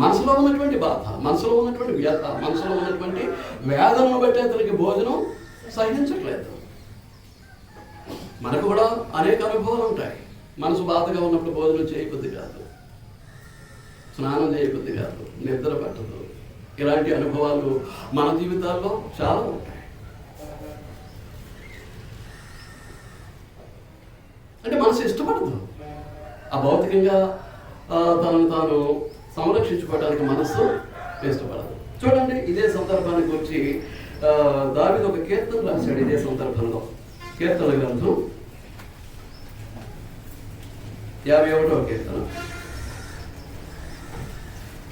మనసులో ఉన్నటువంటి బాధ, మనసులో ఉన్నటువంటి వ్యధ, మనసులో ఉన్నటువంటి వేదనను బట్టి అతనికి భోజనం సహించట్లేదు. మనకు కూడా అనేక అనుభవాలు ఉంటాయి. మనసు బాధగా ఉన్నప్పుడు భోజనం చేయబుద్ధి కాదు, స్నానం చేయబుద్ధి కాదు, నిద్ర పట్టదు. ఇలాంటి అనుభవాలు మన జీవితాల్లో చాలా ఉంటాయి. అంటే మనసు ఇష్టపడదు. ఆ భౌతికంగా తనను తాను సంరక్షించుకోవడానికి మనస్సు ఇష్టపడదు. చూడండి, ఇదే సందర్భానికి వచ్చి దావీదు ఒక కీర్తన రాశాడు. ఇదే సందర్భంలో కీర్తన గ్రంథం 51వ కీర్తన,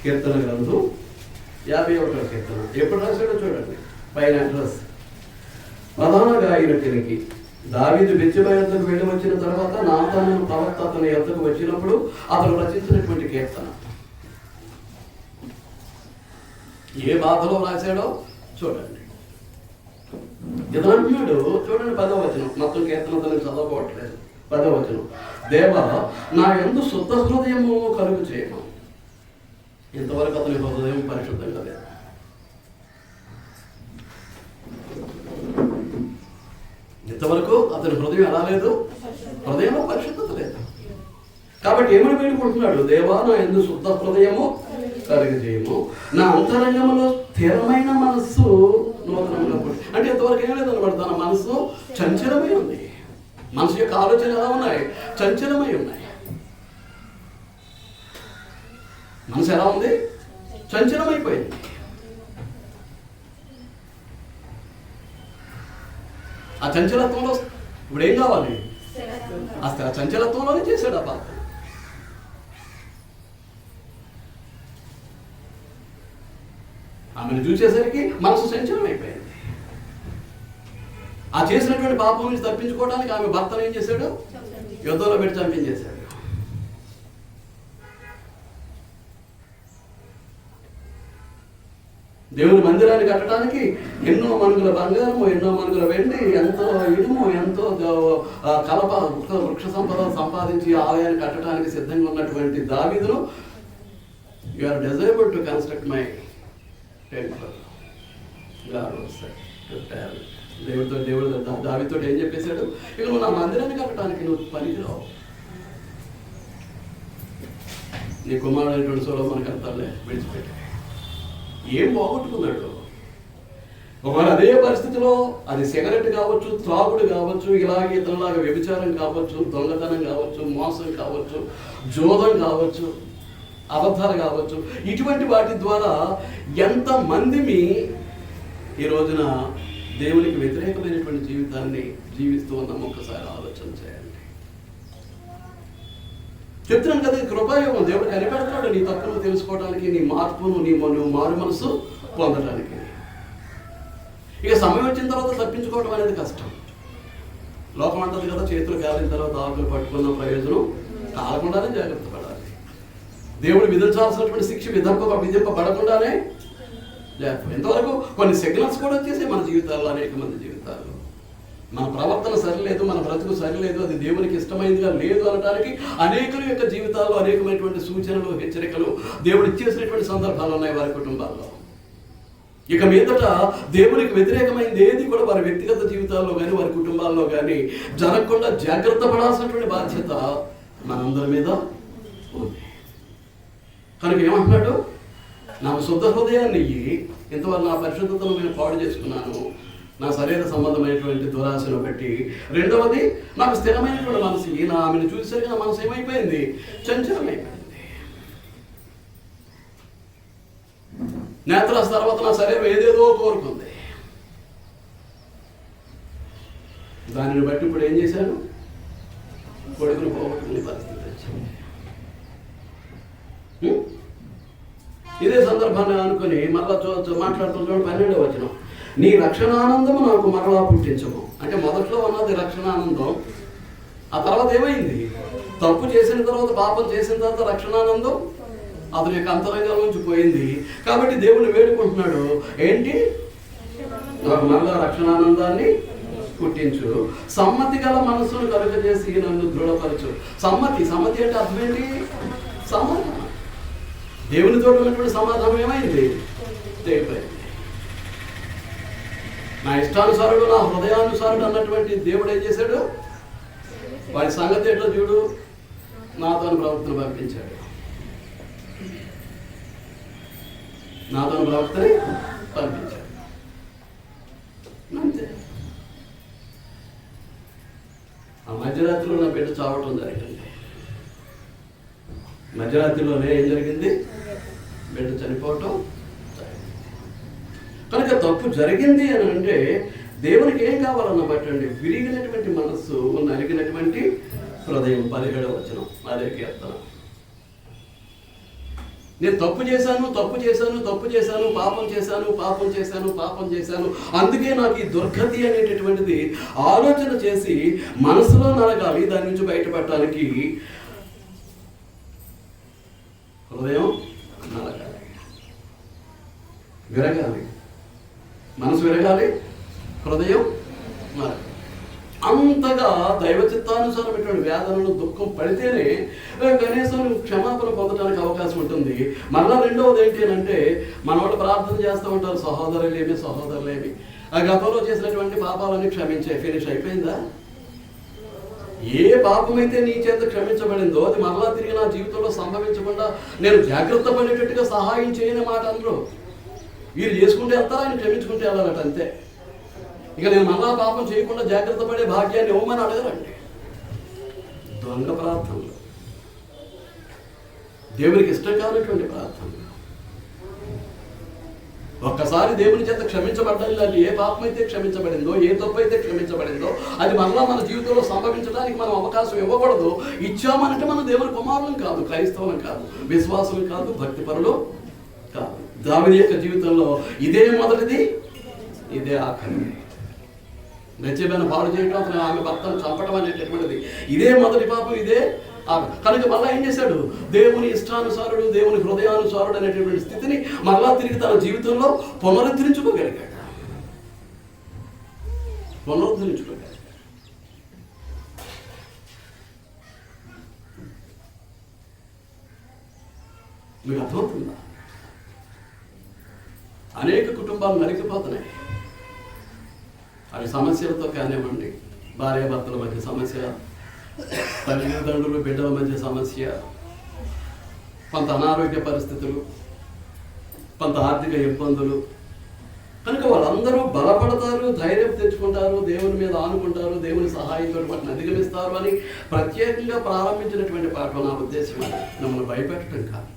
కీర్తన గ్రంథం 51వ కీర్తన. ఎప్పుడు రాశాడో చూడండి, పైన అడ్రస్. ప్రధాన గాయకునికి దావీదు బెత్షెబా యొద్దకు వెళ్ళి వచ్చిన తర్వాత నాతాను ప్రవక్త అతని యొద్దకు వచ్చినప్పుడు అతను రచించినటువంటి కీర్తన. ఏ బాధలో రాశాడో చూడండి, ఇతను అంటున్నాడు, చూడండి 10వ వచనం, మొత్తం కీర్తనతో చదవకపోవట్లేదు. 10వ వచనం, దేవా నా యందు శుద్ధ హృదయము కలుగు చేయము. ఇంతవరకు అతని హృదయం పరిశుద్ధంగా లేదు. ఇంతవరకు అతని హృదయం ఎలా లేదు? హృదయంలో పరిశుద్ధత లేదు. కాబట్టి ఏమని వేడుకుంటున్నాడు? దేవా నా యందు శుద్ధ హృదయము కలుగజేయము, నా అంతరంగంలో స్థిరమైన మనస్సు నూతనంగా పుట్టి. అంటే ఇంతవరకు ఏం లేదన్నమాట, తన మనసు చంచలమై ఉంది. మనసు యొక్క ఆలోచన ఎలా ఉన్నాయి? చంచలమై ఉన్నాయి. మనసు ఎలా ఉంది? చంచలమైపోయింది. ఆ చంచలత్వంలో ఇప్పుడు ఏం కావాలి? ఆ చంచలత్వంలోనే చేశాడు ఆ పాపం. ఆమెను చూసేసరికి మనసు చంచలం అయిపోయింది. ఆ చేసినటువంటి పాపం నుంచి తప్పించుకోవడానికి ఆమె భర్తను ఏం చేశాడు? యుద్ధంలో పెట్టి చంపించేశాడు. దేవుని మందిరాన్ని కట్టడానికి ఎన్నో మనుగుల బంగారము, ఎన్నో మనుగుల వెండి, ఎంతో ఇనుము, ఎంతో కలప వృక్ష సంపద సంపాదించి ఆలయాన్ని కట్టడానికి సిద్ధంగా ఉన్నటువంటి దావీదును, you are డిజైబుల్ to construct my temple. దేవుడు దావీదుతో ఏం చెప్పేశాడు? ఇక నువ్వు నా మందిరాన్ని కట్టడానికి నువ్వు పనికిరావు. నీ కుమారుడైనటువంటి సొలొమోను కడతాడులే, విడిచిపెట్టి. ఏం పోగొట్టుకున్నాడు? ఒకవేళ అదే పరిస్థితిలో అది సిగరెట్ కావచ్చు, త్రాగుడు కావచ్చు, ఇలాగే ఇతరులాగా వ్యభిచారం కావచ్చు, దొంగతనం కావచ్చు, మోసం కావచ్చు, జోదం కావచ్చు, అబద్ధాలు కావచ్చు, ఇటువంటి వాటి ద్వారా ఎంతమందిని ఈ రోజున దేవునికి వ్యతిరేకమైనటువంటి జీవితాన్ని జీవిస్తూ ఉన్నాం ఒక్కసారి ఆలోచన చేయండి. చెప్తున్నాను కదా, కృపాయోగం. దేవుడు కనిపెడతాడు నీ తప్పును తెలుసుకోవడానికి, నీ మార్పును, నువ్వు మారు మనసు పొందడానికి. ఇక సమయం వచ్చిన తర్వాత తప్పించుకోవడం అనేది కష్టం. లోకం అంటది కదా, చేతులు కాలిన తర్వాత ఆకులు పట్టుకున్న ప్రయోజనం కాలకుండానే జాగ్రత్త పడాలి. దేవుడు విధించాల్సినటువంటి శిక్ష విధింపబడకుండానే జాగ్రత్త. ఇంతవరకు కొన్ని సిగ్నల్స్ కూడా వచ్చేసాయి మన జీవితాల్లో, అనేక మంది జీవితాల్లో. మన ప్రవర్తన సరిలేదు, మన బ్రతుకు సరిలేదు, అది దేవునికి ఇష్టమైనదిగా లేదు అనడానికి అనేకుల యొక్క జీవితాల్లో అనేకమైనటువంటి సూచనలు, హెచ్చరికలు దేవుడు ఇచ్చేసినటువంటి సందర్భాలు ఉన్నాయి వారి కుటుంబాల్లో. ఇక మీదట దేవునికి వ్యతిరేకమైనది ఏది కూడా వారి వ్యక్తిగత జీవితాల్లో కానీ వారి కుటుంబాల్లో కానీ జరగకుండా జాగ్రత్త పడాల్సినటువంటి బాధ్యత మనందరి మీద ఉంది. కనుక ఏమంటున్నాడు? నాకు శుద్ధ హృదయాన్ని ఇయ్యి, ఇంతవరకు నా పరిశుద్ధతను నేను పాడు చేసుకున్నాను, నా శరీర సంబంధమైనటువంటి దురాశను బట్టి. రెండవది, నాకు స్థిరమైనటువంటి మనసు. నా ఆమెను చూసేసరికి నా మనసు ఏమైపోయింది? చంచలమైపోయింది. నేత్రాల తర్వాత నా శరీరం ఏదేదో కోరుకుంది. దానిని బట్టి ఇప్పుడు ఏం చేశాను? కొడుకుని పోగొట్టుకునే పరిస్థితి వచ్చింది. ఇదే సందర్భాన్ని అనుకుని మళ్ళా మాట్లాడుతున్న 12వ వచనం, నీ రక్షణానందము నాకు మరలా పుట్టించము. అంటే మొదట్లో ఉన్నది రక్షణానందం, ఆ తర్వాత ఏమైంది? తప్పు చేసిన తర్వాత, పాపం చేసిన తర్వాత రక్షణానందం అతని యొక్క అంతరంగం నుంచి పోయింది. కాబట్టి దేవుని వేడుకుంటున్నాడు, ఏంటి? నాకు మరలా రక్షణానందాన్ని పుట్టించు, సమ్మతి గల మనస్సును కలుగజేసి నన్ను దృఢపరచు. సమ్మతి అంటే అర్థం ఏంటి? సమాధానం. దేవునితో ఉన్నటువంటి సమాధానం ఏమైంది? తెగిపోయింది. నా ఇష్టానుసారుడు, నా హృదయానుసారుడు అన్నటువంటి దేవుడు ఏం చేశాడు? వాడి సంగతి ఎట్లా చూడు, నాతో ప్రవక్తను పంపించాడు. నాతో ప్రవక్తని పంపించాడు. అంతే. ఆ మధ్యరాత్రిలో నా బిడ్డ చావటం జరిగింది. మధ్యరాత్రిలోనే ఏం జరిగింది? బిడ్డ చనిపోవటం జరిగింది. కనుక తప్పు జరిగింది అని అంటే దేవునికి ఏం కావాలన్నమాట అండి? విరిగినటువంటి మనస్సు, నలిగినటువంటి హృదయం. 17వ వచనం అదే కీర్తన. నేను తప్పు చేశాను, పాపం చేశాను, అందుకే నాకు ఈ దుర్గతి అనేటటువంటిది ఆలోచన చేసి మనసులో నలగాలి. దాని నుంచి బయటపడటానికి హృదయం నలగాలి, విరగాలి. మనసు విరగాలి, హృదయం మారాలి. అంతగా దైవ చిత్తానుసారమైనటువంటి వేదనలు దుఃఖం పడితేనే కనీసం క్షమాపణ పొందడానికి అవకాశం ఉంటుంది. మళ్ళా రెండవది ఏంటి అంటే, మన వాళ్ళు ప్రార్థన చేస్తూ ఉంటారు, సహోదరులేమి ఆ గతంలో చేసినటువంటి పాపాలన్నీ క్షమించే, ఫినిష్ అయిపోయిందా? ఏ పాపమైతే నీ చేత క్షమించబడిందో అది మరలా తిరిగి నా జీవితంలో సంభవించకుండా నేను జాగ్రత్త పడేటట్టుగా సహాయం చేయని మాట అందరూ. వీరు చేసుకుంటే వెళ్తారా, ఆయన క్షమించుకుంటే వెళ్ళాలట, అంతే. ఇక నేను మళ్ళా పాపం చేయకుండా జాగ్రత్త పడే భాగ్యాన్ని ఇవ్వమని అడగరండి. దొంగ ప్రార్థనలు, దేవునికి ఇష్టం కానటువంటి ప్రార్థనలు. ఒక్కసారి దేవుని చేత క్షమించబడ్డాలి, అది ఏ పాపం అయితే క్షమించబడిందో, ఏ తప్పు అయితే క్షమించబడిందో అది మరలా మన జీవితంలో సంభవించడానికి మనం అవకాశం ఇవ్వకూడదు. ఇచ్చామనంటే మనం దేవుని కుమారులం కాదు, క్రైస్తవులం కాదు, విశ్వాసులు కాదు, భక్తిపరులు కాదు. దావీదు యొక్క జీవితంలో ఇదే మొదటిది, ఇదే ఆఖరిది. బెత్షెబను పాడు చేయడం, అతను ఆమె భర్తను చంపడం అనేటటువంటిది ఇదే మొదటి పాపం, ఇదే కనుక మళ్ళా ఏం చేశాడు? దేవుని ఇష్టానుసారుడు, దేవుని హృదయానుసారుడు అనేటువంటి స్థితిని మళ్ళా తిరిగి తన జీవితంలో పునరుద్ధరించుకోగలిగాడు. మీకు అర్థమవుతుందా? అనేక కుటుంబాలు నరికిపోతున్నాయి. అవి సమస్యలతో కానివ్వండి, భార్యాభర్తల మధ్య సమస్య, తల్లిదండ్రులు బిడ్డల మధ్య సమస్య, కొంత అనారోగ్య పరిస్థితులు, కొంత ఆర్థిక ఇబ్బందులు. కనుక వాళ్ళందరూ బలపడతారు, ధైర్యం తెచ్చుకుంటారు, దేవుని మీద ఆనుకుంటారు, దేవుని సహాయంతో వాటిని అధిగమిస్తారు అని ప్రత్యేకంగా ప్రారంభించినటువంటి పాఠం. నా ఉద్దేశం అది మమ్మల్ని భయపెట్టడం కాదు,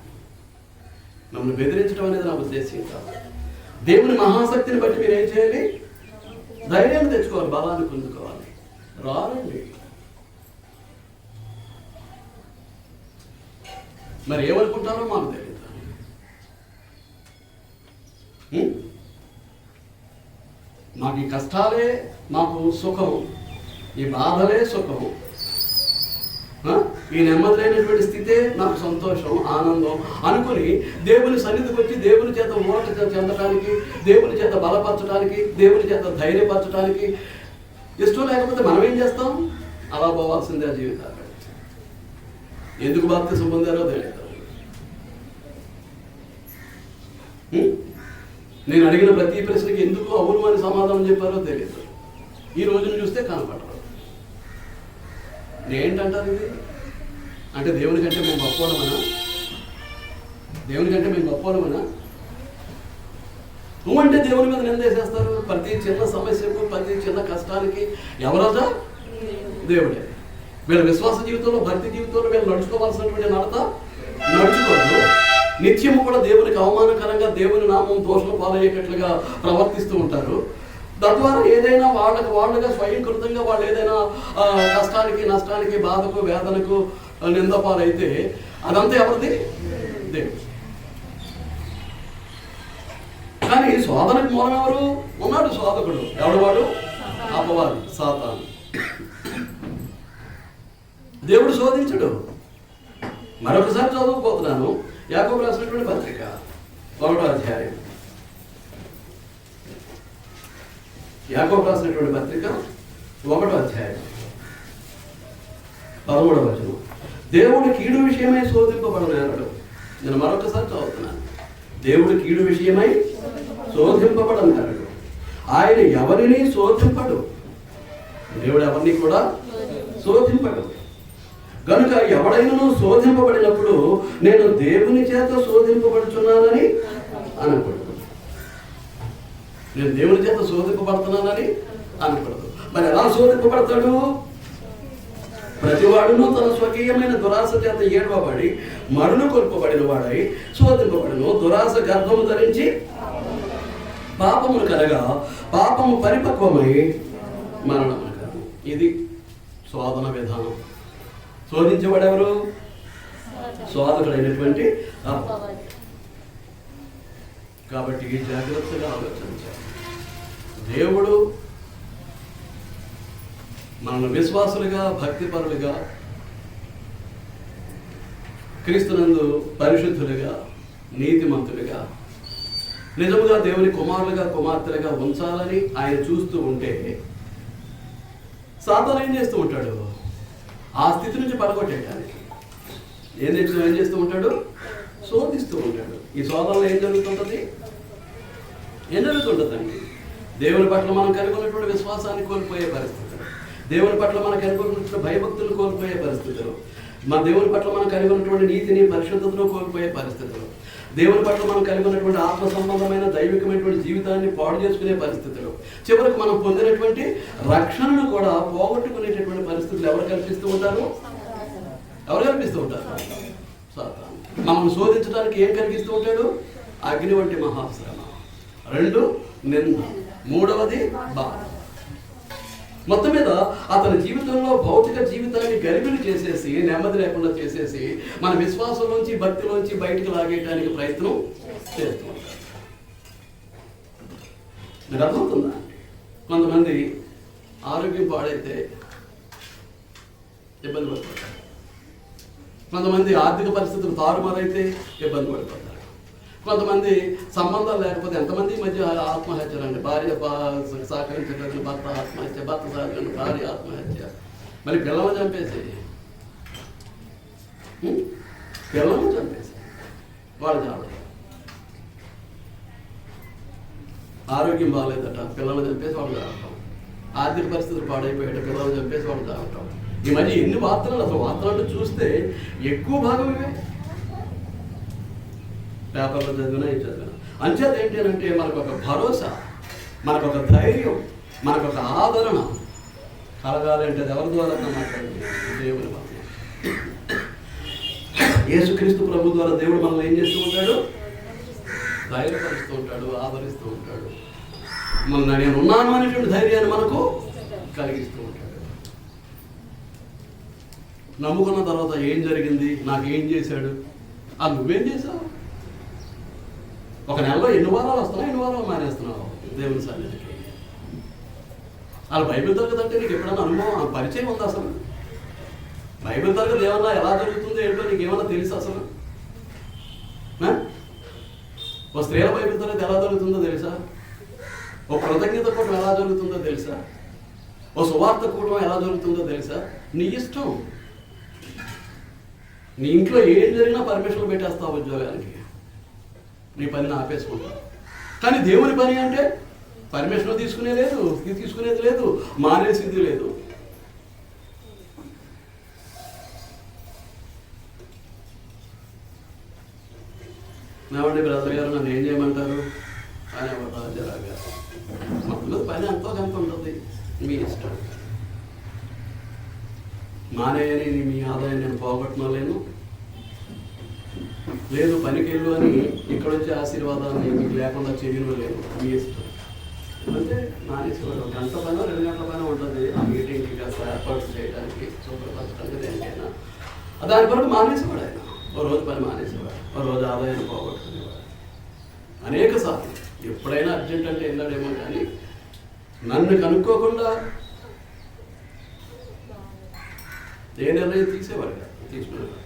మమ్మల్ని బెదిరించడం అనేది నా ఉద్దేశం కాదు. దేవుని మహాశక్తిని బట్టి మీరు ఏం చేయాలి? ధైర్యాన్ని తెచ్చుకోవాలి, బలాన్ని పొందుకోవాలి. రానండి మరి ఏమనుకుంటారో మాకు తెలియదు. మాకు ఈ కష్టాలే మాకు సుఖం, ఈ బాధలే సుఖం, ఈ నెమ్మదిలేనటువంటి స్థితే నాకు సంతోషం, ఆనందం అనుకుని దేవుని సన్నిధికి వచ్చి దేవుని చేత ఊరట చెందడానికి, దేవుని చేత బలపరచడానికి, దేవుని చేత ధైర్యపరచడానికి ఇష్టం లేకపోతే మనం ఏం చేస్తాం? అలా పోవాల్సిందే ఆ జీవితాలు. ఎందుకు బాప్తిసం పొందారో తెలియదు. నేను అడిగిన ప్రతి ప్రశ్నకి ఎందుకు అవును అని సమాధానం చెప్పారో తెలియదు. ఈ రోజును చూస్తే కనపడరు. ఏంటంటారు ఇది? అంటే దేవుని కంటే మేము గొప్పవాళ్ళమనా? దేవుని కంటే మేము గొప్పవాళ్ళమనా? నువ్వంటే దేవుని మీద నిందేసేస్తారు. ప్రతి చిన్న సమస్యకు, ప్రతి చిన్న కష్టానికి ఎవరదా? దేవుడే. వీళ్ళ విశ్వాస జీవితంలో, భక్తి జీవితంలో వీళ్ళు నడుచుకోవాల్సినటువంటి నడుచుకోవద్దు. నిత్యము కూడా దేవునికి అవమానకరంగా, దేవుని నామం దోషం పాలయ్యేటట్లుగా ప్రవర్తిస్తూ ఉంటారు. తద్వారా ఏదైనా వాళ్ళగా స్వయంకృతంగా వాళ్ళు ఏదైనా కష్టానికి, నష్టానికి, బాధకు, వేదనకు నిందపాలైతే అదంతా ఎవరిది? దేవుడు. కానీ శోధనకు మూలం ఎవరు? ఉన్నాడు శోధకుడు. ఎవడు వాడు? అపవాది, సాతాను. దేవుడు శోధించడు. మరొకసారి చదువుకోతున్నాను. యాకోబు రాసినటువంటి పత్రిక 1వ అధ్యాయం. యాకోబు రాసినటువంటి పత్రిక 1వ అధ్యాయం 13వ వచనం. దేవుడు కీడు విషయమై శోధింపబడనేరడు. నేను మరొకసారి చదువుతున్నాను. దేవుడు కీడు విషయమై శోధింపబడనేరడు. ఆయన ఎవరిని శోధింపడు. దేవుడు ఎవరిని కూడా శోధింపడు. కనుక ఎవడైనా శోధింపబడినప్పుడు నేను దేవుని చేత శోధింపబడుతున్నానని అనకూడదు. నేను దేవుని చేత శోధింపబడుతున్నానని అనకూడదు. మరి ఎలా శోధింపబడతాడు? ప్రతివాడును తన స్వకీయమైన దురాశ చేత ఏడవబడి మరును కొల్పబడిన వాడై శోధింపబడును. దురాశ గర్భము ధరించి పాపమును కలగా పాపము పరిపక్వమై మరణము కలుగు. ఇది శోధన విధానం. శోధించేవాడెవరు? శోధకుడైనటువంటి కాబట్టి జాగ్రత్తగా ఆలోచించాలి. దేవుడు మనల్ని విశ్వాసులుగా, భక్తిపరులుగా, క్రీస్తునందు పరిశుద్ధులుగా, నీతిమంతులుగా, నిజముగా దేవుని కుమారులుగా కుమార్తెలుగా ఉంచాలని ఆయన చూస్తూ ఉంటే సాతాను ఏం చేస్తూ ఉంటాడు? ఆ స్థితి నుంచి పడగొట్టేయడానికి ఏం చేస్తూ ఉంటాడు? శోధిస్తూ ఉంటాడు. ఈ శోధనలో ఏం జరుగుతుంటుంది? దేవుని పట్ల మనం కలిగి ఉన్నటువంటి విశ్వాసాన్ని కోల్పోయే పరిస్థితులు, దేవుని పట్ల మనం కలిగి ఉన్నటువంటి భయభక్తులు కోల్పోయే పరిస్థితులు, మన దేవుని పట్ల మనం కలిగి ఉన్నటువంటి నీతిని పరిశుద్ధతను కోల్పోయే పరిస్థితులు, దేవుని పట్ల మనం కలిగి ఉన్నటువంటి ఆత్మ సంబంధమైన దైవికమైనటువంటి జీవితాన్ని పాడు చేసుకునే పరిస్థితులు, చివరికి మనం పొందినటువంటి రక్షణను కూడా పోగొట్టుకునేటటువంటి పరిస్థితులు ఎవరు కల్పిస్తూ ఉంటారు? సాతాను. మనం శోధించడానికి ఏం కలిగిస్తూ ఉంటాడు? అగ్ని వంటి మహాశ్రమ. 2 నింద, 3వది బాధ. మొత్తం మీద అతని జీవితంలో భౌతిక జీవితాన్ని గరిబిలి చేసేసి, నెమ్మది లేకుండా చేసేసి, మన విశ్వాసంలోంచి భక్తిలోంచి బయటికి లాగేయడానికి ప్రయత్నం చేస్తూ ఉంటారు. మీరు అర్థమవుతుందా? కొంతమంది ఆరోగ్యం పాడైతే ఇబ్బంది పడిపోతారు, కొంతమంది ఆర్థిక పరిస్థితులు తారుమారైతే ఇబ్బంది పడిపోతారు, కొంతమంది సంబంధాలు లేకపోతే ఎంతమంది ఈ మధ్య ఆత్మహత్యలు అండి. భార్య సహకరించడానికి భర్త ఆత్మహత్య, భర్త సహకరించి భార్య ఆత్మహత్య, మరి పిల్లలను చంపేసి వాళ్ళు చాలు. ఆరోగ్యం బాగాలేదట, పిల్లలు చంపేసి వాళ్ళు చాలటం. ఆర్థిక పరిస్థితులు పాడైపోయాడు, పిల్లలు చంపేసి వాళ్ళు చాలటం. ఈ మధ్య ఎన్ని వార్తలు, అసలు వార్తలు చూస్తే ఎక్కువ భాగం ఇవే. పేపర్లో చదివినా ఇది చదివినా. అంచేత ఏంటి అంటే మనకు ఒక భరోసా, మనకు ఒక ధైర్యం, మనకు ఒక ఆదరణ కలగాలి అంటే అది ఎవరి ద్వారా మాట్లాడింది? దేవుని వల్ల. యేసుక్రీస్తు ప్రభు ద్వారా దేవుడు మనల్ని ఏం చేస్తూ ఉంటాడు? ధైర్యపరుస్తూ ఉంటాడు, ఆదరిస్తూ ఉంటాడు. మన నేను ఉన్నాను అనేటువంటి ధైర్యాన్ని మనకు కలిగిస్తూ ఉంటాడు. నమ్ముకున్న తర్వాత ఏం జరిగింది, నాకేం చేశాడు, అది నువ్వేం చేశావు? ఒక నెలలో ఎన్ని వారాలు వస్తున్నావు, ఎన్ని వారాలు మానేస్తున్నావు దేవుని సన్నిధికి? అలా బైబిల్ తరగతి నీకు ఎప్పుడైనా అనుభవం, పరిచయం ఉందా? అసలు బైబిల్ తరగతి ఏమన్నా ఎలా జరుగుతుందో ఏంటో నీకు ఏమన్నా తెలుసు? అసలు ఓ స్త్రీల బైబిల్ తరగతి ఎలా జరుగుతుందో తెలుసా? ఓ కృతజ్ఞత కూటం ఎలా జరుగుతుందో తెలుసా? ఓ సువార్త కూటం ఎలా జరుగుతుందో తెలుసా? నీ ఇష్టం. నీ ఇంట్లో ఏం జరిగినా పర్మిషన్లు పెట్టేస్తావు ఉద్యోగానికి, నీ పనిని ఆపేసుకుంటావు. కానీ దేవుని పని అంటే పర్మిషన్ తీసుకునేది లేదు, మానేసింది లేదు. నావండి బ్రదర్ గారు నన్ను ఏం చేయమంటారు అని జరగా మొత్తం పని ఎంతో కొంత ఉంటుంది, మీ ఇష్టం. మానేయని మీ ఆదాయం నేను పోగొట్టలేను, లేదు పనికి వెళ్ళు అని ఇక్కడ వచ్చే ఆశీర్వాదాన్ని మీకు లేకుండా చేయను, లేదు, మీ ఇష్టం. అంటే మానేసేవాడు. 1 గంట పైన 2 గంటల పైన ఉంటుంది ఆ మీటింగ్కి కాస్త ఏర్పాటు చేయడానికి, శుభ్రపరచడానికి, దేనికైనా. దాని కొరకు మానేసేవాడు ఆయన. ఓ రోజు పని మానేసేవాడు, ఓ రోజు ఆదాయాన్ని పోగొట్టుకునేవాడు. అనేక సార్లు ఎప్పుడైనా అర్జెంట్ అంటే వెళ్ళాడేమో, కానీ నన్ను కనుక్కోకుండా ఏ నిర్ణయం తీసేవాడు కాదు, తీసుకునేవాడు.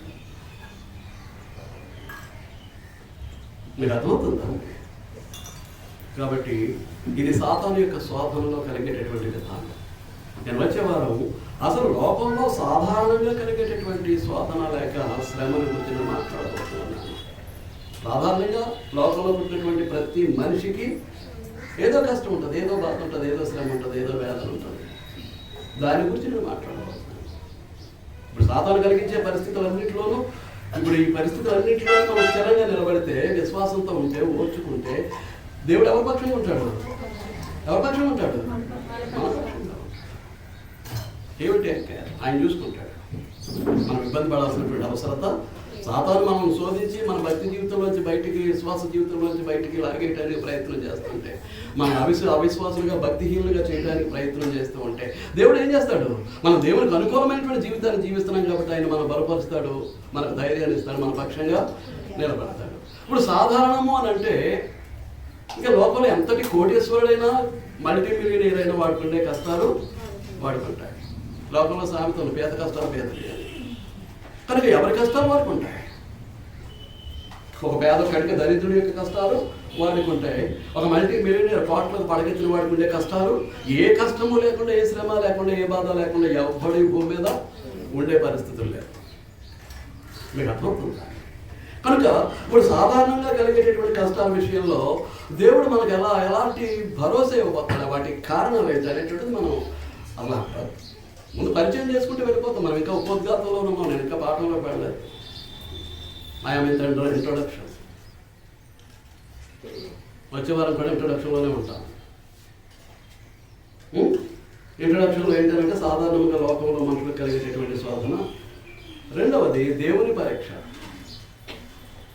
మీకు అర్థమవుతుందా? కాబట్టి ఇది సాతాను యొక్క శోధనలో కలిగేటటువంటి విధానం. నేను వచ్చే వారం అసలు లోకంలో సాధారణంగా కలిగేటటువంటి శోధన లేక శ్రమను గురించి మాట్లాడబోతున్నాను. సాధారణంగా లోకంలో పుట్టినటువంటి ప్రతి మనిషికి ఏదో కష్టం ఉంటుంది, ఏదో బాధ ఉంటుంది, ఏదో శ్రమ ఉంటుంది, ఏదో వేదన ఉంటుంది. దాని గురించి నేను మాట్లాడబోతున్నాను. ఇప్పుడు సాతాను కలిగించే పరిస్థితులన్నింటిలోనూ, ఇప్పుడు ఈ పరిస్థితులన్నింటిలో మనం స్థిరంగా నిలబడితే, విశ్వాసంతో ఉంటే, ఓర్చుకుంటే, దేవుడు ఎవరి పక్షంగా ఉంటాడు? మన పక్షంగా. ఏమిటి ఆయన చూసుకుంటాడు. మనం ఇబ్బంది పడాల్సినటువంటి అవసరత సాతాను మనం శోధించి మన భక్తి జీవితంలోంచి బయటికి, విశ్వాస జీవితంలోంచి బయటికి లాగేయడానికి ప్రయత్నం చేస్తుంటే, మన అవిశ్వాసులుగా భక్తిహీనులుగా చేయడానికి ప్రయత్నం చేస్తూ ఉంటే, దేవుడు ఏం చేస్తాడు? మనం దేవునికి అనుకూలమైనటువంటి జీవితాన్ని జీవిస్తున్నాం కాబట్టి ఆయన మనం బలపరుస్తాడు, మనకు ధైర్యాన్ని ఇస్తాడు, మన పక్షంగా నిలబడతాడు. ఇప్పుడు సాధారణము అని అంటే ఇంకా లోపల ఎంతటి కోటేశ్వరుడైనా మల్టీ మిలియనీర్ అయినా వాడుకుంటే కష్టాలు వాడుకుంటాయి. లోకంలో సామెతలు పేద కష్టాలు పేదలు, కనుక ఎవరి కష్టాలు వాడుకుంటాయి. ఒక పేద కటిక దరిద్రుడి యొక్క కష్టాలు వాడికి ఉంటాయి. ఒక మల్టీ మిలియనీర్ కోట్లకు పడగెత్తిన వాడికి ఉండే కష్టాలు, ఏ కష్టము లేకుండా, ఏ శ్రమ లేకుండా, ఏ బాధ లేకుండా ఎవ్వడి భూమి మీద ఉండే పరిస్థితులు లేవు. మీకు అర్థమవుతుందా? కనుక ఇప్పుడు సాధారణంగా కలిగేటటువంటి కష్టాల విషయంలో దేవుడు మనకు ఎలాంటి భరోసా ఇవ్వబోతాడు, వాటికి కారణాలు ఏంటి అనేటువంటిది మనం అలా ముందు పరిచయం చేసుకుంటూ వెళ్ళిపోతాం. మనం ఇంకా ఉపోద్ఘాతంలో ఉన్నాం, నేను ఇంకా పాఠంలో వెళ్ళలేదు. I'm introduction. వచ్చే వారం కూడా ఇంట్రొడక్షన్లోనే ఉంటాను. ఇంట్రొడక్షన్లో ఏంటంటే సాధారణంగా లోకంలో మనుషులకు కలిగేటటువంటి శోధన. రెండవది దేవుని పరీక్ష,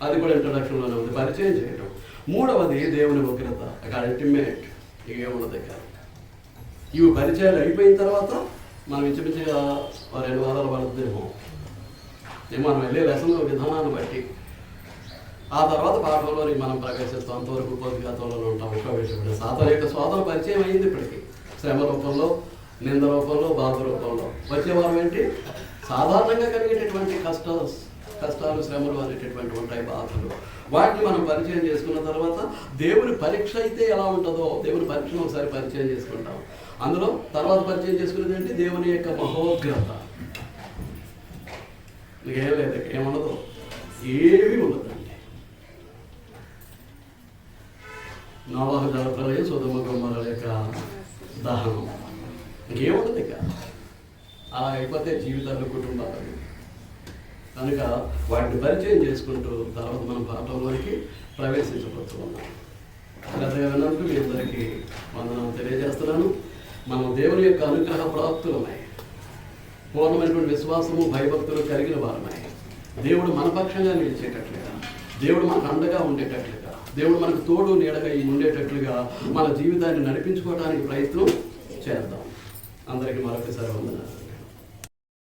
అది కూడా ఇంట్రొడక్షన్లోనే ఉంది, పరిచయం చేయటం. మూడవది దేవుని ఉగ్రత, అక్కడ అల్టిమేట్ ఇక ఏమున్నది కాదు. ఇవి పరిచయాలు అయిపోయిన తర్వాత మనం ఇంచుమించుగా 2 వారాలు పడుతుందేమో మనం వెళ్ళే లెసన్ విధానాన్ని బట్టి ఆ తర్వాత పాఠంలోని మనం ప్రవేశిస్తాం. అంతవరకు ఉపోద్ఘాతంలో ఉంటాం. ప్రవేశపడే సాతాను యొక్క శోధన పరిచయం అయింది ఇప్పటికీ, శ్రమ రూపంలో, నింద రూపంలో, బాధ రూపంలో. వచ్చే వారం ఏంటి? సాధారణంగా కలిగేటటువంటి కష్టాలు, శ్రమలు అనేటటువంటి ఉంటాయి, బాధలు. వాటిని మనం పరిచయం చేసుకున్న తర్వాత దేవుని పరీక్ష అయితే ఎలా ఉంటుందో దేవుని పరీక్షను ఒకసారి పరిచయం చేసుకుంటాం. అందులో తర్వాత పరిచయం చేసుకునేది ఏంటి? దేవుని యొక్క మహోగ్రత. ఇంకేం లేదు, ఏముండదు, ఏమీ ఉండదండి. నోవహు జలప్రలయం, సొదొమ గొమొర్రా యొక్క దహనం, ఇంకేముండదు ఇక. అలా అయిపోతే జీవితాలు, కుటుంబాలు. కనుక వాటిని పరిచయం చేసుకుంటూ తర్వాత మనం పాఠంలోనికి ప్రవేశించబోతూ ఉన్నాం. విన్నందుకు మీ అందరికీ వందనాలు తెలియజేస్తున్నాను. మనం దేవుని యొక్క అనుగ్రహ ప్రాప్తులమై పూర్ణమైనటువంటి విశ్వాసము, భయభక్తులు కలిగిన వారమై దేవుడు మన పక్షంగా నిలిచేటట్లుగా, దేవుడు మనకు అండగా ఉండేటట్లుగా, దేవుడు మనకు తోడు నీడగా ఉండేటట్లుగా మన జీవితాన్ని నడిపించుకోవడానికి ప్రయత్నం చేద్దాం. అందరికీ మరొకసారి వందనాలు.